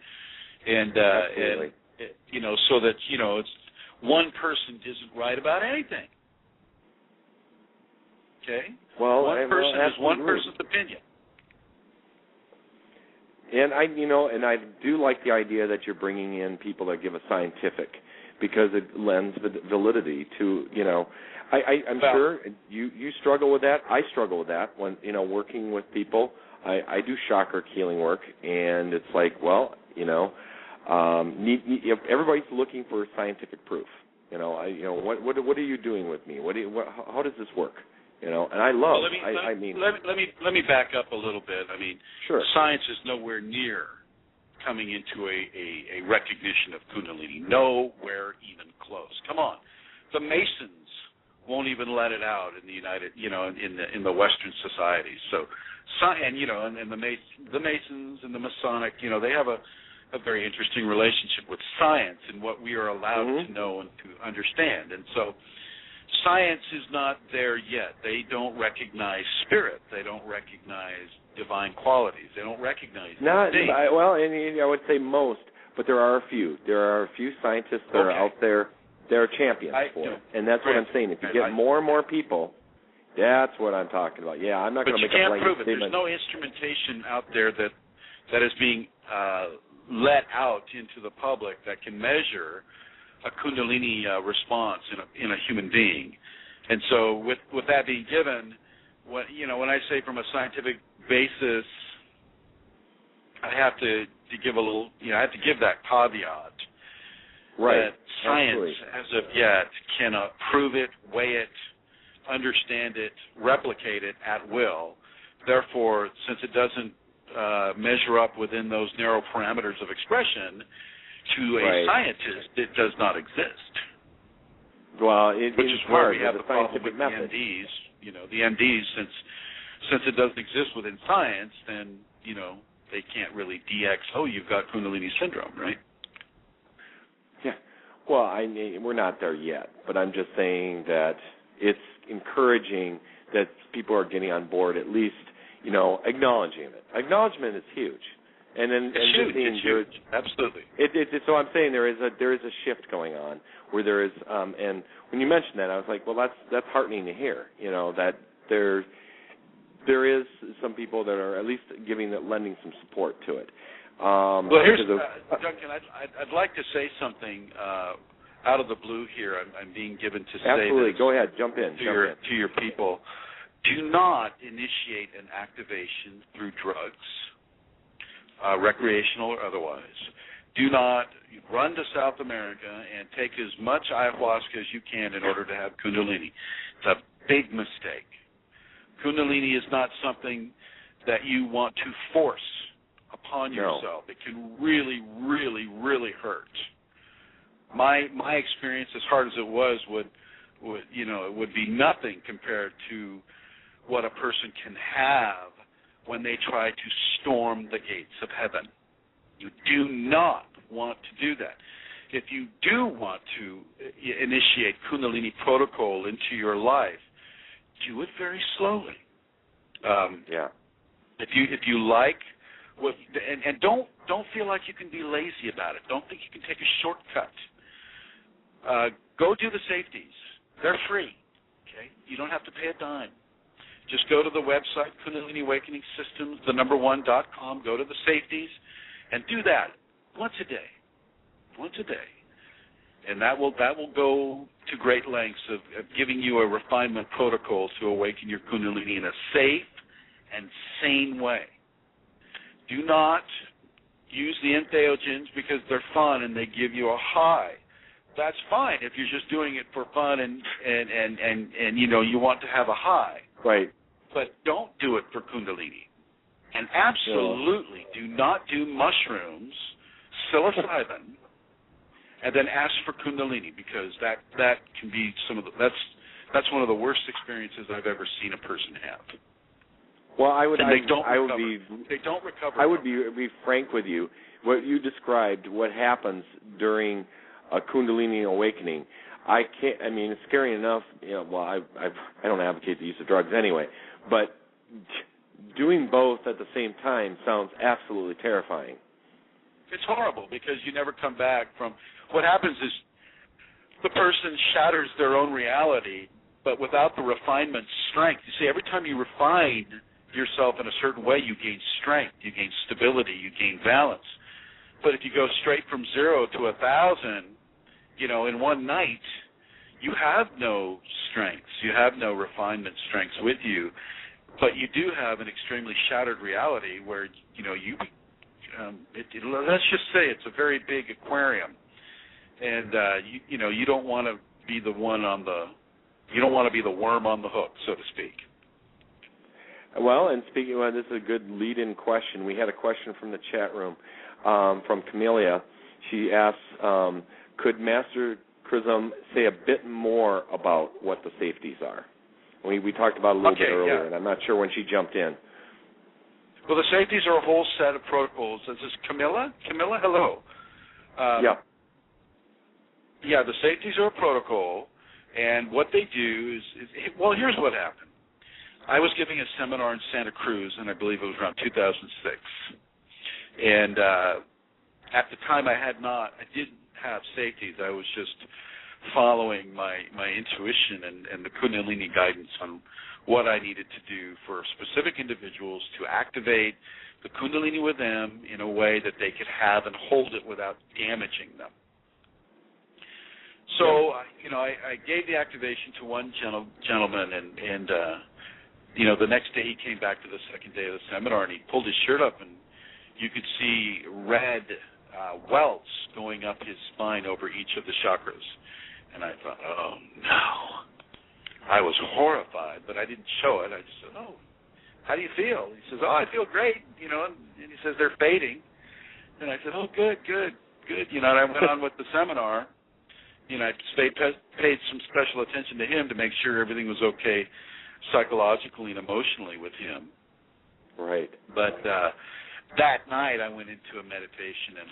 and so that it's one person isn't right about anything. Okay. Well, one person's opinion. And I do like the idea that you're bringing in people that give a scientific, because it lends validity to I'm sure you struggle with that. I struggle with that when working with people. I do chakra healing work, and it's like, everybody's looking for scientific proof. What are you doing with me? How does this work? And I love. Let me back up a little bit. Sure. Science is nowhere near coming into a recognition of Kundalini. Nowhere even close. Come on, the Masons won't even let it out in the in the Western societies. So, and the Masons and the Masonic, they have a very interesting relationship with science and what we are allowed to know and to understand. And so, science is not there yet. They don't recognize spirit. They don't recognize divine qualities. They don't recognize things. I would say most, but there are a few. There are a few scientists that are out there. They're champions for it, and that's what I'm saying. If you get more and more people, that's what I'm talking about. Yeah, I'm not going to make a blanket prove it. statement. There's no instrumentation out there that is being let out into the public that can measure a Kundalini response in a human being. And so with that being given, when I say from a scientific basis, I have to give a little, I have to give that caveat. Right. That science, as of yet, cannot prove it, weigh it, understand it, replicate it at will. Therefore, since it doesn't measure up within those narrow parameters of expression, to a scientist, it does not exist. Well, which is where we have the problem with the MDs. The MDs, since it doesn't exist within science, then they can't really you've got Kundalini syndrome, right? Yeah. Well, we're not there yet, but I'm just saying that it's encouraging that people are getting on board, at least acknowledging it. Acknowledgement is huge. And then it's huge. Absolutely. So I'm saying there is a shift going on where there is, and when you mentioned that, I was like, well, that's heartening to hear. That there is some people that are at least lending some support to it. Well, here's Duncan. I'd like to say something out of the blue here. I'm being given to say absolutely. This Go ahead. Jump in. To your people. Do not initiate an activation through drugs. Recreational or otherwise. Do not run to South America and take as much ayahuasca as you can in order to have Kundalini. It's a big mistake. Kundalini is not something that you want to force upon yourself. It can really, really, really hurt. My experience, as hard as it was, it would be nothing compared to what a person can have when they try to storm the gates of heaven. You do not want to do that. If you do want to initiate Kundalini protocol into your life, do it very slowly. If you like, and don't feel like you can be lazy about it. Don't think you can take a shortcut. Go do the safeties. They're free. Okay, you don't have to pay a dime. Just go to the website Kundalini Awakening Systems, the1.com. Go to the safeties, and do that once a day. Once a day. And that will go to great lengths of giving you a refinement protocol to awaken your Kundalini in a safe and sane way. Do not use the entheogens because they're fun and they give you a high. That's fine if you're just doing it for fun and you want to have a high. Right. But don't do it for Kundalini. And absolutely do not do mushrooms, psilocybin, and then ask for Kundalini, because that can be that's one of the worst experiences I've ever seen a person have. Well, they don't recover. I would be frank with you. What you described, what happens during a Kundalini awakening, it's scary enough. I don't advocate the use of drugs anyway, but doing both at the same time sounds absolutely terrifying. It's horrible because you never come back from. What happens is the person shatters their own reality, but without the refinement strength. You see, every time you refine yourself in a certain way, you gain strength, you gain stability, you gain balance. But if you go straight from 0 to 1,000, in one night, you have no strengths, you have no refinement strengths with you, but you do have an extremely shattered reality where, let's just say it's a very big aquarium, and you don't want to be the one you don't want to be the worm on the hook, so to speak. Well, and speaking of, this is a good lead-in question. We had a question from the chat room from Camellia. She asks, could Master Chrism say a bit more about what the safeties are? We talked about it a little bit earlier, and I'm not sure when she jumped in. Well, the safeties are a whole set of protocols. Is this Camilla? Camilla, hello. Yeah, the safeties are a protocol, and what they do is here's what happened. I was giving a seminar in Santa Cruz, and I believe it was around 2006. And at the time, I didn't have safeties. I was just following my intuition and the Kundalini guidance on what I needed to do for specific individuals to activate the Kundalini with them in a way that they could have and hold it without damaging them. So, I gave the activation to one gentleman, and the next day he came back to the second day of the seminar, and he pulled his shirt up, and you could see red welts going up his spine over each of the chakras. And I thought, oh, no. I was horrified, but I didn't show it. I just said, oh, how do you feel? He says, oh, I feel great, and he says, they're fading. And I said, oh, good. And I went on with the seminar. I paid some special attention to him to make sure everything was okay psychologically and emotionally with him. Right. But that night I went into a meditation, and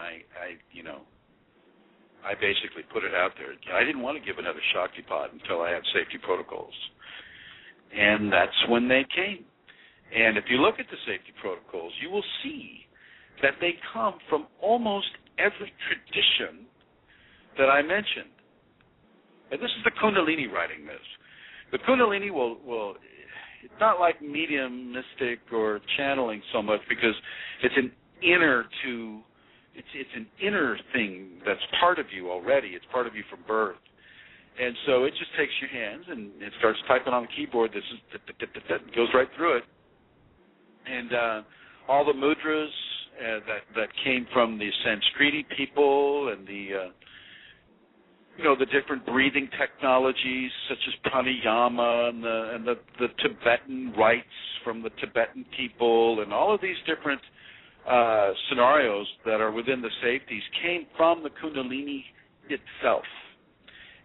I basically put it out there. I didn't want to give another Shaktipat until I had safety protocols. And that's when they came. And if you look at the safety protocols, you will see that they come from almost every tradition that I mentioned. And this is the Kundalini writing this. The Kundalini will it's not like medium, mystic, or channeling so much, because it's an inner thing that's part of you already. It's part of you from birth. And so it just takes your hands and it starts typing on the keyboard. This is it goes right through it. And all the mudras that came from the Sanskriti people and the different breathing technologies such as pranayama and the Tibetan rites from the Tibetan people, and all of these different scenarios that are within the safeties came from the Kundalini itself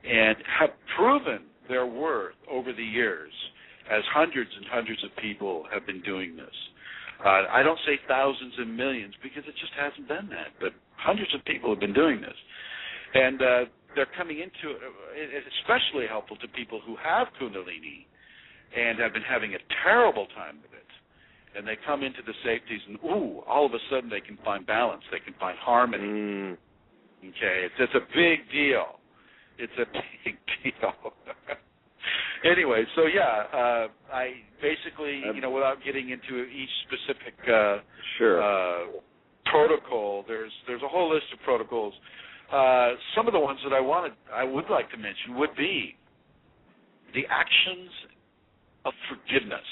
and have proven their worth over the years as hundreds and hundreds of people have been doing this. I don't say thousands and millions because it just hasn't been that, but hundreds of people have been doing this. And they're coming into it. It's especially helpful to people who have Kundalini and have been having a terrible time with it. And they come into the safeties and, all of a sudden they can find balance. They can find harmony. Okay, it's a big deal. It's a big deal. Anyway, so yeah, I basically, without getting into each specific protocol, there's a whole list of protocols. Some of the ones that I would like to mention would be the actions of forgiveness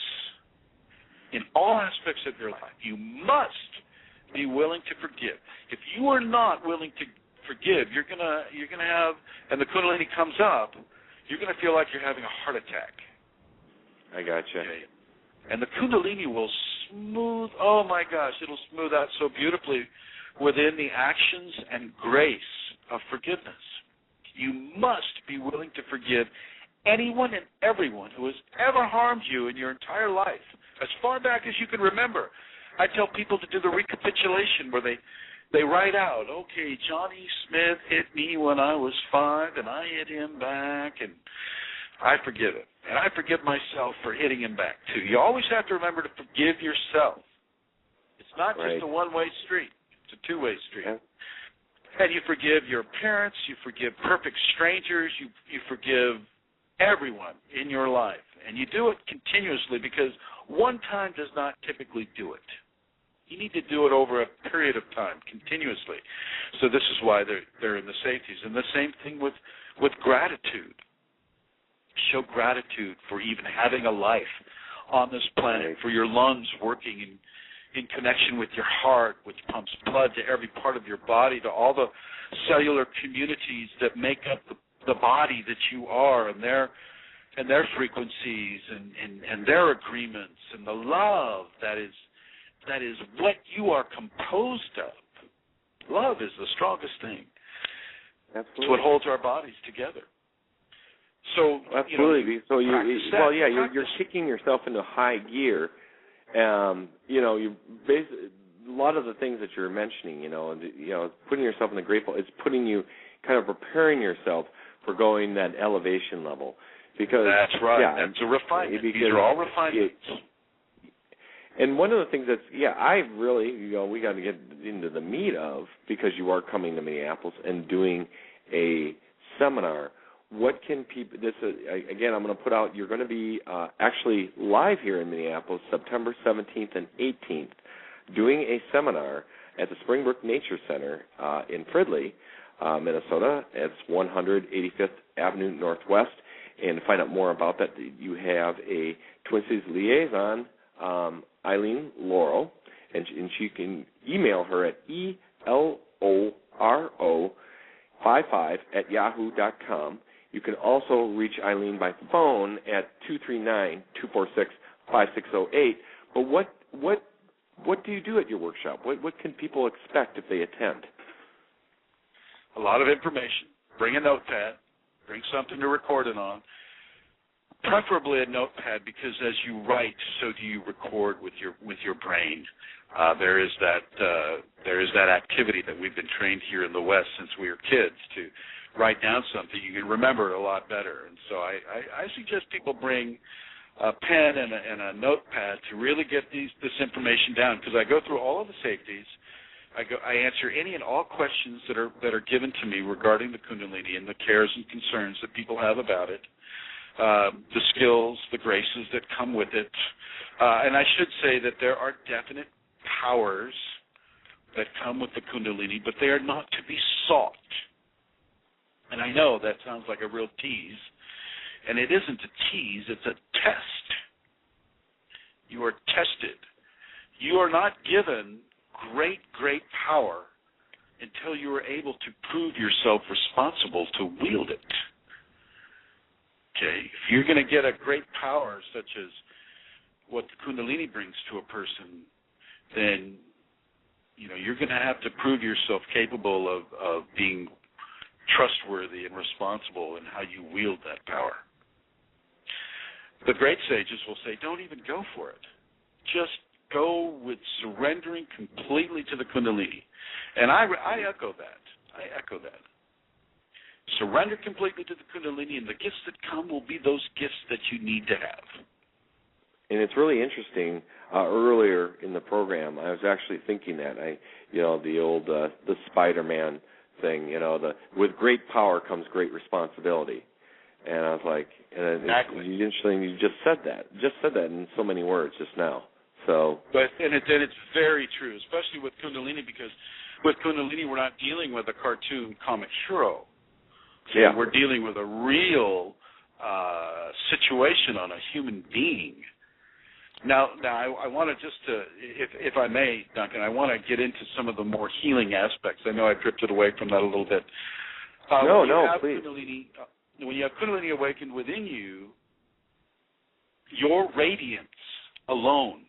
in all aspects of your life. You must be willing to forgive. If you are not willing to forgive, you're gonna have, and the Kundalini comes up, you're gonna feel like you're having a heart attack. I gotcha. Okay. And the Kundalini will it'll smooth out so beautifully within the actions and grace of forgiveness. You must be willing to forgive anyone and everyone who has ever harmed you in your entire life, as far back as you can remember. I tell people to do the recapitulation where they write out, okay, Johnny Smith hit me when I was 5, and I hit him back, and I forgive him. And I forgive myself for hitting him back, too. You always have to remember to forgive yourself. It's not just a one-way street. It's a two-way street. Yeah. And you forgive your parents. You forgive perfect strangers. You forgive everyone in your life. And you do it continuously because one time does not typically do it. You need to do it over a period of time, continuously. So this is why they're in the safeties. And the same thing with gratitude. Show gratitude for even having a life on this planet, for your lungs working in connection with your heart, which pumps blood to every part of your body, to all the cellular communities that make up the body that you are, and their frequencies and their agreements, and the love that is what you are composed of. Love is the strongest thing. Absolutely. It's what holds our bodies together. So absolutely. You're kicking yourself into high gear. You basically, a lot of the things that you're mentioning, putting yourself in the grateful, it's putting you kind of preparing yourself for going that elevation level. Because that's right. Yeah, that's a refinement. These are all refinements. And one of the things I really, we got to get into the meat of, because you are coming to Minneapolis and doing a seminar. What can people, again, I'm going to put out, you're going to be actually live here in Minneapolis September 17th and 18th doing a seminar at the Springbrook Nature Center in Fridley, Minnesota. It's 185th Avenue Northwest. And to find out more about that, you have a Twin Cities liaison, Eileen Laurel, and she can email her at eloro55@yahoo.com. You can also reach Eileen by phone at 239-246-5608. But what do you do at your workshop? What can people expect if they attend? A lot of information. Bring a notepad. Bring something to record it on. Preferably a notepad, because as you write, so do you record with your brain. There is that activity that we've been trained here in the West since we were kids to write down something. You can remember it a lot better. And so I suggest people bring a pen and a notepad to really get this information down, because I go through all of the safeties. I answer any and all questions that are given to me regarding the Kundalini and the cares and concerns that people have about it, the skills, the graces that come with it. And I should say that there are definite powers that come with the Kundalini, but they are not to be sought. And I know that sounds like a real tease, and it isn't a tease, it's a test. You are tested. You are not given great power until you are able to prove yourself responsible to wield it. Okay, if you're going to get a great power such as what the Kundalini brings to a person, then you're going to have to prove yourself capable of being trustworthy and responsible in how you wield that power. The great sages will say, don't even go for it. Just go with surrendering completely to the Kundalini. And I echo that. I echo that. Surrender completely to the Kundalini, and the gifts that come will be those gifts that you need to have. And it's really interesting. Earlier in the program, I was actually thinking that the old the Spider-Man thing. With great power comes great responsibility. And I was like, exactly. You just said that in so many words just now. So, it's very true, especially with Kundalini, because with Kundalini we're not dealing with a cartoon comic hero. Yeah. We're dealing with a real situation on a human being. Now, I want to just, if I may, Duncan, I want to get into some of the more healing aspects. I know I drifted away from that a little bit. Please. When you have Kundalini awakened within you, your radiance alone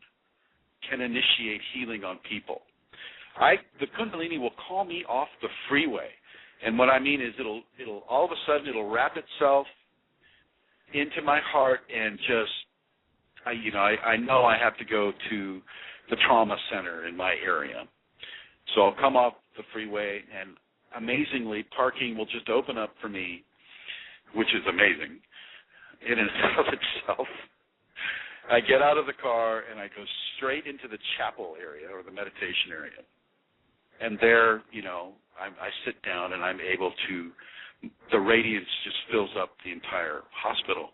can initiate healing on people. The Kundalini will call me off the freeway, and what I mean is it'll all of a sudden it'll wrap itself into my heart and just. I know I have to go to the trauma center in my area. So I'll come off the freeway, and amazingly, parking will just open up for me, which is amazing in and of itself. I get out of the car, and I go straight into the chapel area or the meditation area. And there, I sit down, and I'm able to, the radiance just fills up the entire hospital.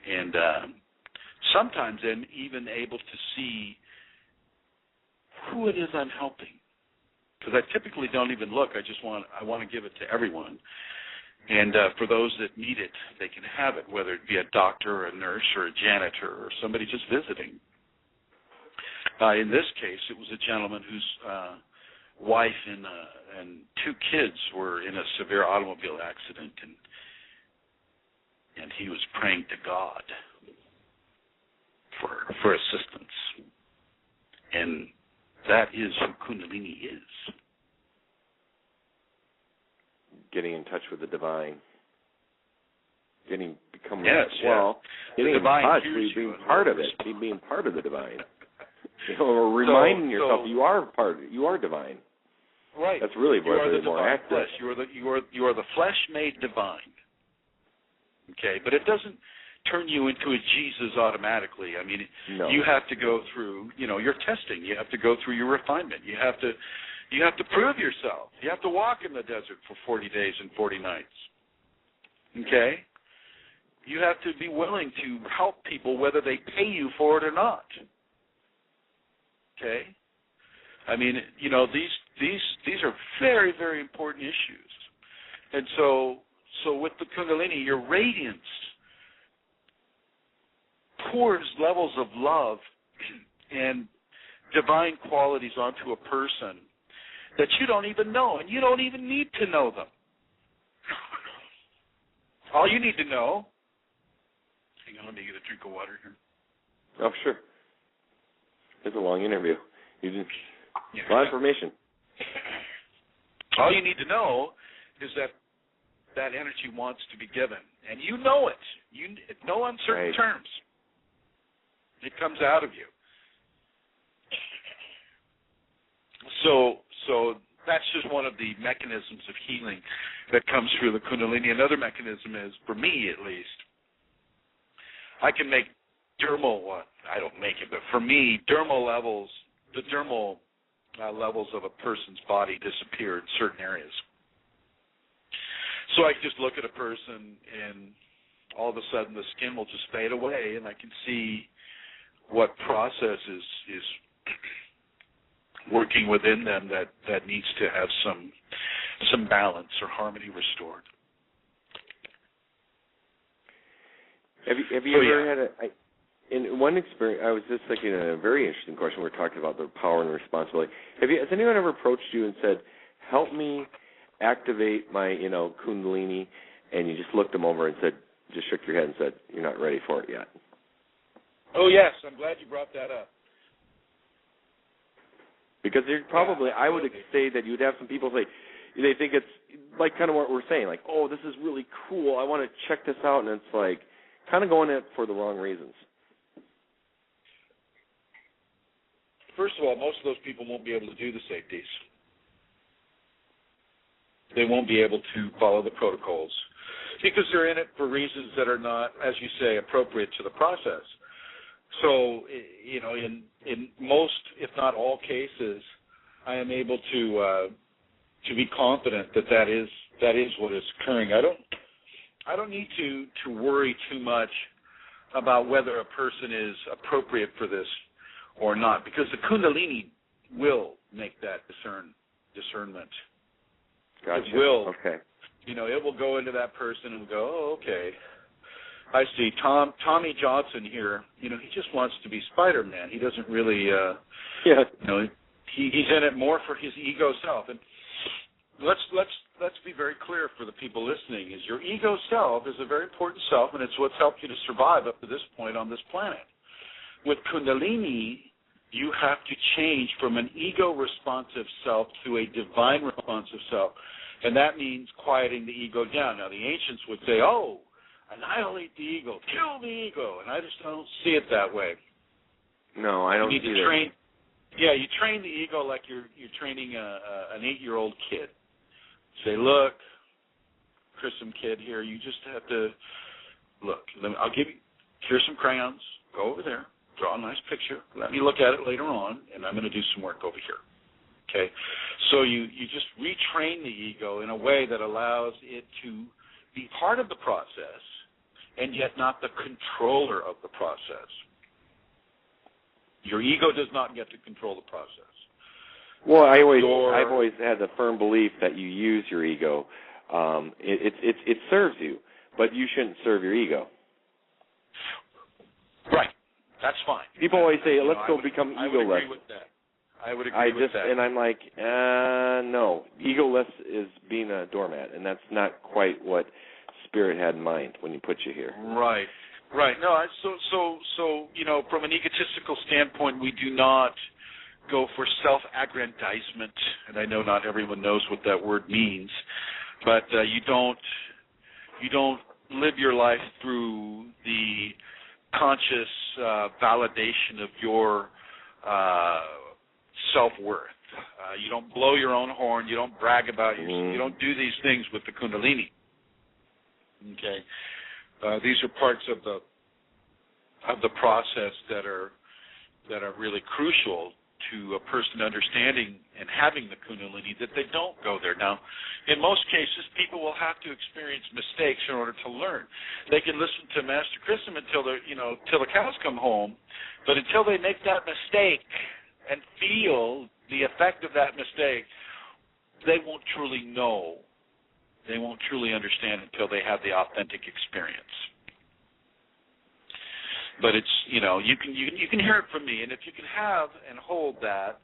And sometimes I'm even able to see who it is I'm helping, because I typically don't even look. I want to give it to everyone, and for those that need it, they can have it, whether it be a doctor, or a nurse, or a janitor, or somebody just visiting. In this case, it was a gentleman whose wife and 2 kids were in a severe automobile accident, and he was praying to God for assistance. And that is who Kunalini is. Getting in touch with the divine. Getting in touch, being part of it, being part of the divine. Or reminding yourself you are divine. Right. That's really what more accurate. You are the flesh made divine. Okay, but it doesn't turn you into a Jesus automatically. I mean, You have to go through, your testing. You have to go through your refinement. You have to prove yourself. You have to walk in the desert for 40 days and 40 nights. Okay? You have to be willing to help people whether they pay you for it or not. Okay? I mean, these are very, very important issues. And so with the Kundalini, your radiance pours levels of love and divine qualities onto a person that you don't even know, and you don't even need to know them. All you need to know, hang on, let me get a drink of water here. Oh, sure. It's a long interview. A lot of information. All you need to know is that energy wants to be given, and you know it. In no uncertain terms. It comes out of you. So that's just one of the mechanisms of healing that comes through the Kundalini. Another mechanism is, for me at least, I can make I don't make it, but for me, the dermal levels of a person's body disappear in certain areas. So I can just look at a person, and all of a sudden the skin will just fade away, and I can see what process is working within them that needs to have some balance or harmony restored. Have you ever had in one experience? I was just thinking a very interesting question. We're talking about the power and responsibility. Has anyone ever approached you and said, "Help me activate my Kundalini," and you just looked them over and just shook your head and said, "You're not ready for it yet"? Oh, yes. I'm glad you brought that up. Because there's probably, I would say that you'd have some people say, they think it's like kind of what we're saying, like, oh, this is really cool, I want to check this out, and it's like kind of going at it for the wrong reasons. first of all, most of those people won't be able to do the safeties. They won't be able to follow the protocols because they're in it for reasons that are not, as you say, appropriate to the process. So, in most, if not all cases, I am able to be confident that is what is occurring. I don't need to worry too much about whether a person is appropriate for this or not, because the Kundalini will make that discernment. Gotcha. It will. Okay. It will go into that person and go, oh, okay. I see Tommy Johnson here. He just wants to be Spider-Man. He doesn't really, yeah. He's in it more for his ego self. And let's be very clear for the people listening: is your ego self is a very important self, and it's what's helped you to survive up to this point on this planet. With Kundalini, you have to change from an ego-responsive self to a divine-responsive self, and that means quieting the ego down. Now, the ancients would say, oh, annihilate the ego, kill the ego, and I just don't see it that way. No, I don't see that. Yeah, you train the ego like you're training an 8-year-old kid. Say, look, Chrism kid here, you just have to, look, I'll give you, here's some crayons, go over there, draw a nice picture, let me look at it later on, and I'm going to do some work over here. Okay? So you just retrain the ego in a way that allows it to be part of the process and yet not the controller of the process. Your ego does not get to control the process. Well, I've always had the firm belief that you use your ego. It serves you, but you shouldn't serve your ego. Right. That's fine. People always say, let's go become egoless. I would agree with that. And I'm like, no. Egoless is being a doormat, and that's not quite what Spirit had in mind when he put you here. Right. No, so from an egotistical standpoint, we do not go for self-aggrandizement, and I know not everyone knows what that word means, but you don't live your life through the conscious validation of your self-worth. You don't blow your own horn. You don't brag about yourself. You don't do these things with the Kundalini. Okay, these are parts of the process that are really crucial to a person understanding and having the Kundalini, that they don't go there. Now, in most cases, people will have to experience mistakes in order to learn. They can listen to Master Chrism until till the cows come home, but until they make that mistake and feel the effect of that mistake, they won't truly know. They won't truly understand until they have the authentic experience. But it's, you can hear it from me, and if you can have and hold that,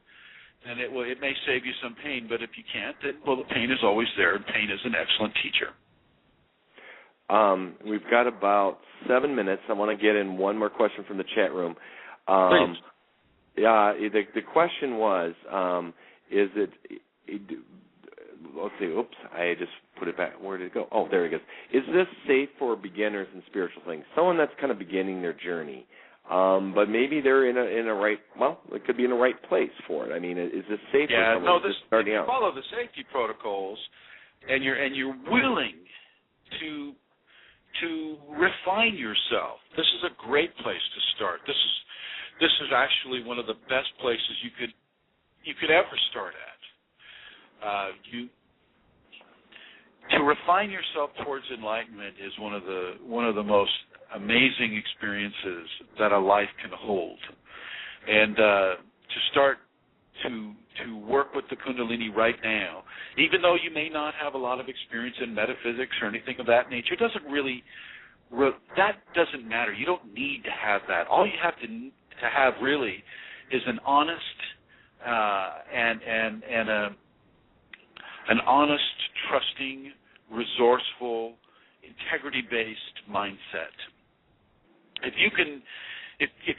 then it may save you some pain. But if you can't, then the pain is always there, and pain is an excellent teacher. We've got about 7 minutes. I want to get in one more question from the chat room. Please. Yeah, the question was, let's see, oops, I just put it back. Where did it go? Oh, there it goes. Is this safe for beginners in spiritual things? Someone that's kind of beginning their journey, but maybe they're in a right, well, it could be in a right place for it. I mean, is this safe for someone who's starting out? If you follow the safety protocols and you're willing to refine yourself, this is a great place to start. This is actually one of the best places you could ever start at. To refine yourself towards enlightenment is one of the most amazing experiences that a life can hold. And to start to work with the Kundalini right now, even though you may not have a lot of experience in metaphysics or anything of that nature, that doesn't matter. You don't need to have that. All you have to have really is an honest an honest, trusting, resourceful, integrity-based mindset. If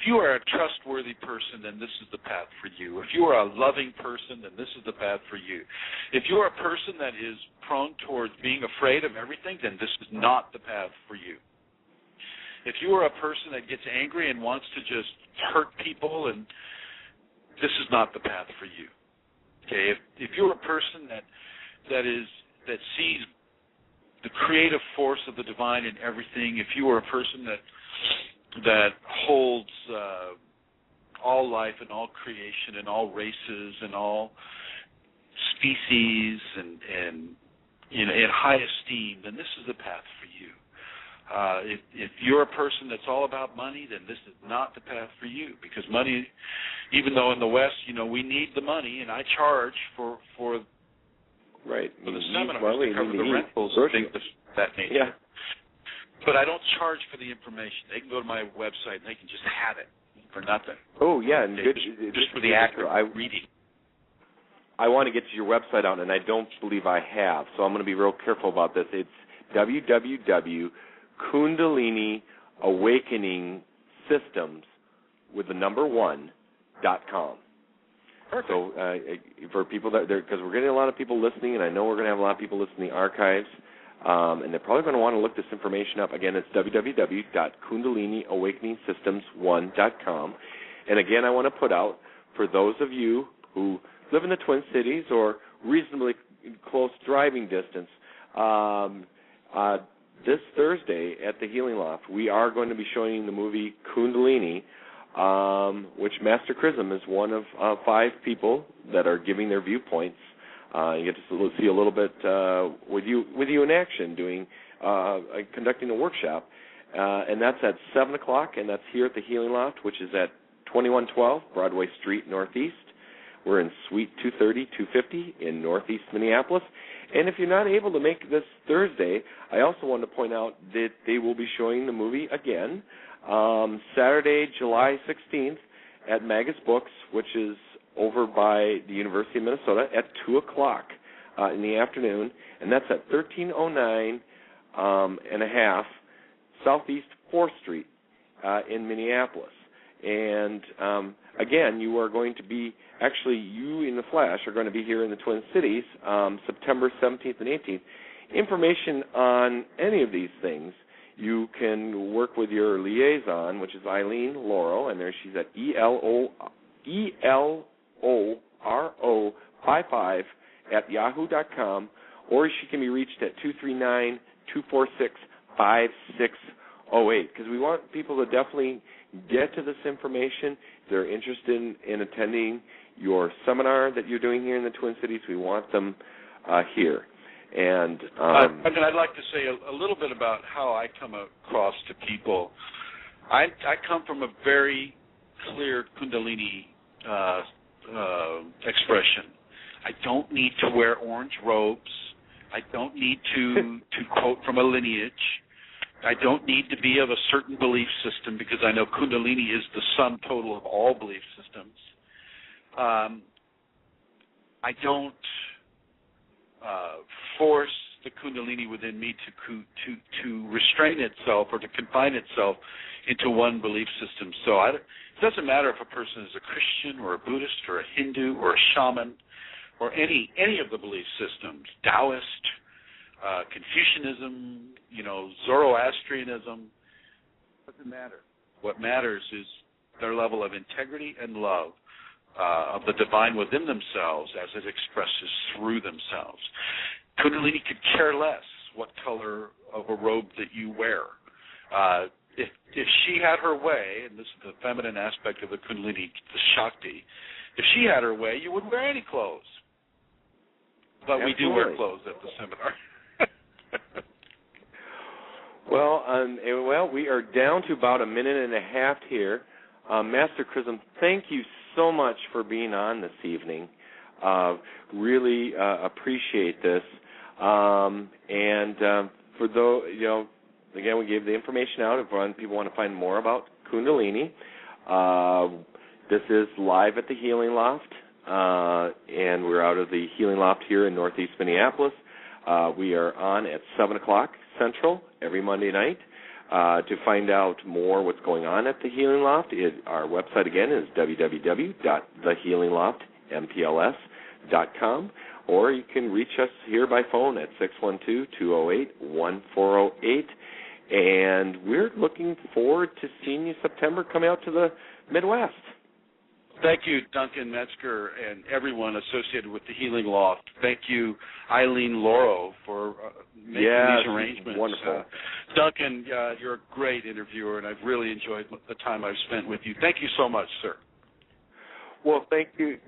you are a trustworthy person, then this is the path for you. If you are a loving person, then this is the path for you. If you are a person that is prone towards being afraid of everything, then this is not the path for you. If you are a person that gets angry and wants to just hurt people, and this is not the path for you. Okay, if you're a person that sees the creative force of the divine in everything, if you are a person that holds all life and all creation and all races and all species and in high esteem, then this is the path for you. If you're a person that's all about money, then this is not the path for you, because money, even though in the West, we need the money, and I charge for right for the seminars to cover the rentals and things of that nature. Yeah. But I don't charge for the information. They can go to my website and they can just have it for nothing. Oh, yeah, and just for the act of reading. I want to get to your website out, and I don't believe I have, so I'm going to be real careful about this. It's www.KundaliniAwakeningSystems with the number 1.com. Perfect. So for people because we're getting a lot of people listening, and I know we're going to have a lot of people listening in the archives, and they're probably going to want to look this information up. Again, it's www.KundaliniAwakeningSystems1.com. And again, I want to put out, for those of you who live in the Twin Cities or reasonably close driving distance, this Thursday at the Healing Loft, we are going to be showing the movie Kundalini, which Master Chrism is one of 5 people that are giving their viewpoints. You get to see a little bit with you in action, conducting a workshop, and that's at 7 o'clock, and that's here at the Healing Loft, which is at 2112 Broadway Street Northeast. We're in Suite 250 in Northeast Minneapolis. And if you're not able to make this Thursday, I also want to point out that they will be showing the movie again Saturday, July 16th at Magus Books, which is over by the University of Minnesota at 2 o'clock in the afternoon. And that's at 1309 and a half Southeast 4th Street in Minneapolis. And again, you are going to be, actually you in the flesh are going to be here in the Twin Cities September 17th and 18th. Information on any of these things, you can work with your liaison, which is Eileen Laurel, and there she's at ELORO55 at yahoo.com, or she can be reached at 239-246-5608, because we want people to definitely get to this information. If they're interested in attending your seminar that you're doing here in the Twin Cities, we want them here. And I'd like to say a little bit about how I come across to people. I come from a very clear Kundalini expression. I don't need to wear orange robes. I don't need to quote from a lineage. I don't need to be of a certain belief system, because I know Kundalini is the sum total of all belief systems. I don't force the Kundalini within me to restrain itself or to confine itself into one belief system. So it doesn't matter if a person is a Christian or a Buddhist or a Hindu or a shaman or any of the belief systems, Taoist, Confucianism, Zoroastrianism. Doesn't matter. What matters is their level of integrity and love of the divine within themselves as it expresses through themselves. Kundalini could care less what color of a robe that you wear. If she had her way, and this is the feminine aspect of the Kundalini, the Shakti, if she had her way, you wouldn't wear any clothes. But Absolutely. We do wear clothes at the seminar. Well, we are down to about a minute and a half here. Master Chrism, thank you so much for being on this evening. Really appreciate this. For those, again, we gave the information out if people want to find more about Kundalini. This is live at the Healing Loft, and we're out of the Healing Loft here in Northeast Minneapolis. We are on at 7 o'clock Central every Monday night. To find out more what's going on at the Healing Loft, our website again is www.thehealinglofmpls.com, or you can reach us here by phone at 612-208-1408. And we're looking forward to seeing you September coming out to the Midwest. Thank you, Duncan Metzger, and everyone associated with the Healing Loft. Thank you, Eileen Lauro, for making these arrangements. Wonderful. Duncan, you're a great interviewer, and I've really enjoyed the time I've spent with you. Thank you so much, sir. Well, thank you.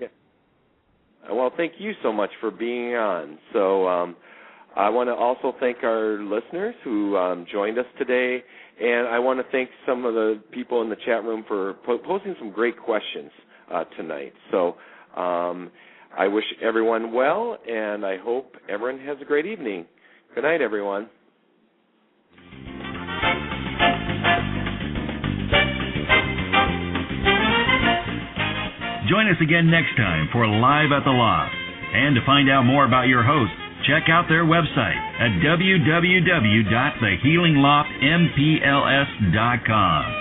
Well, thank you so much for being on. So I want to also thank our listeners who joined us today, and I want to thank some of the people in the chat room for posing some great questions tonight. So I wish everyone well, and I hope everyone has a great evening. Good night, everyone. Join us again next time for Live at the Loft. And to find out more about your hosts, check out their website at www.thehealingloftmpls.com.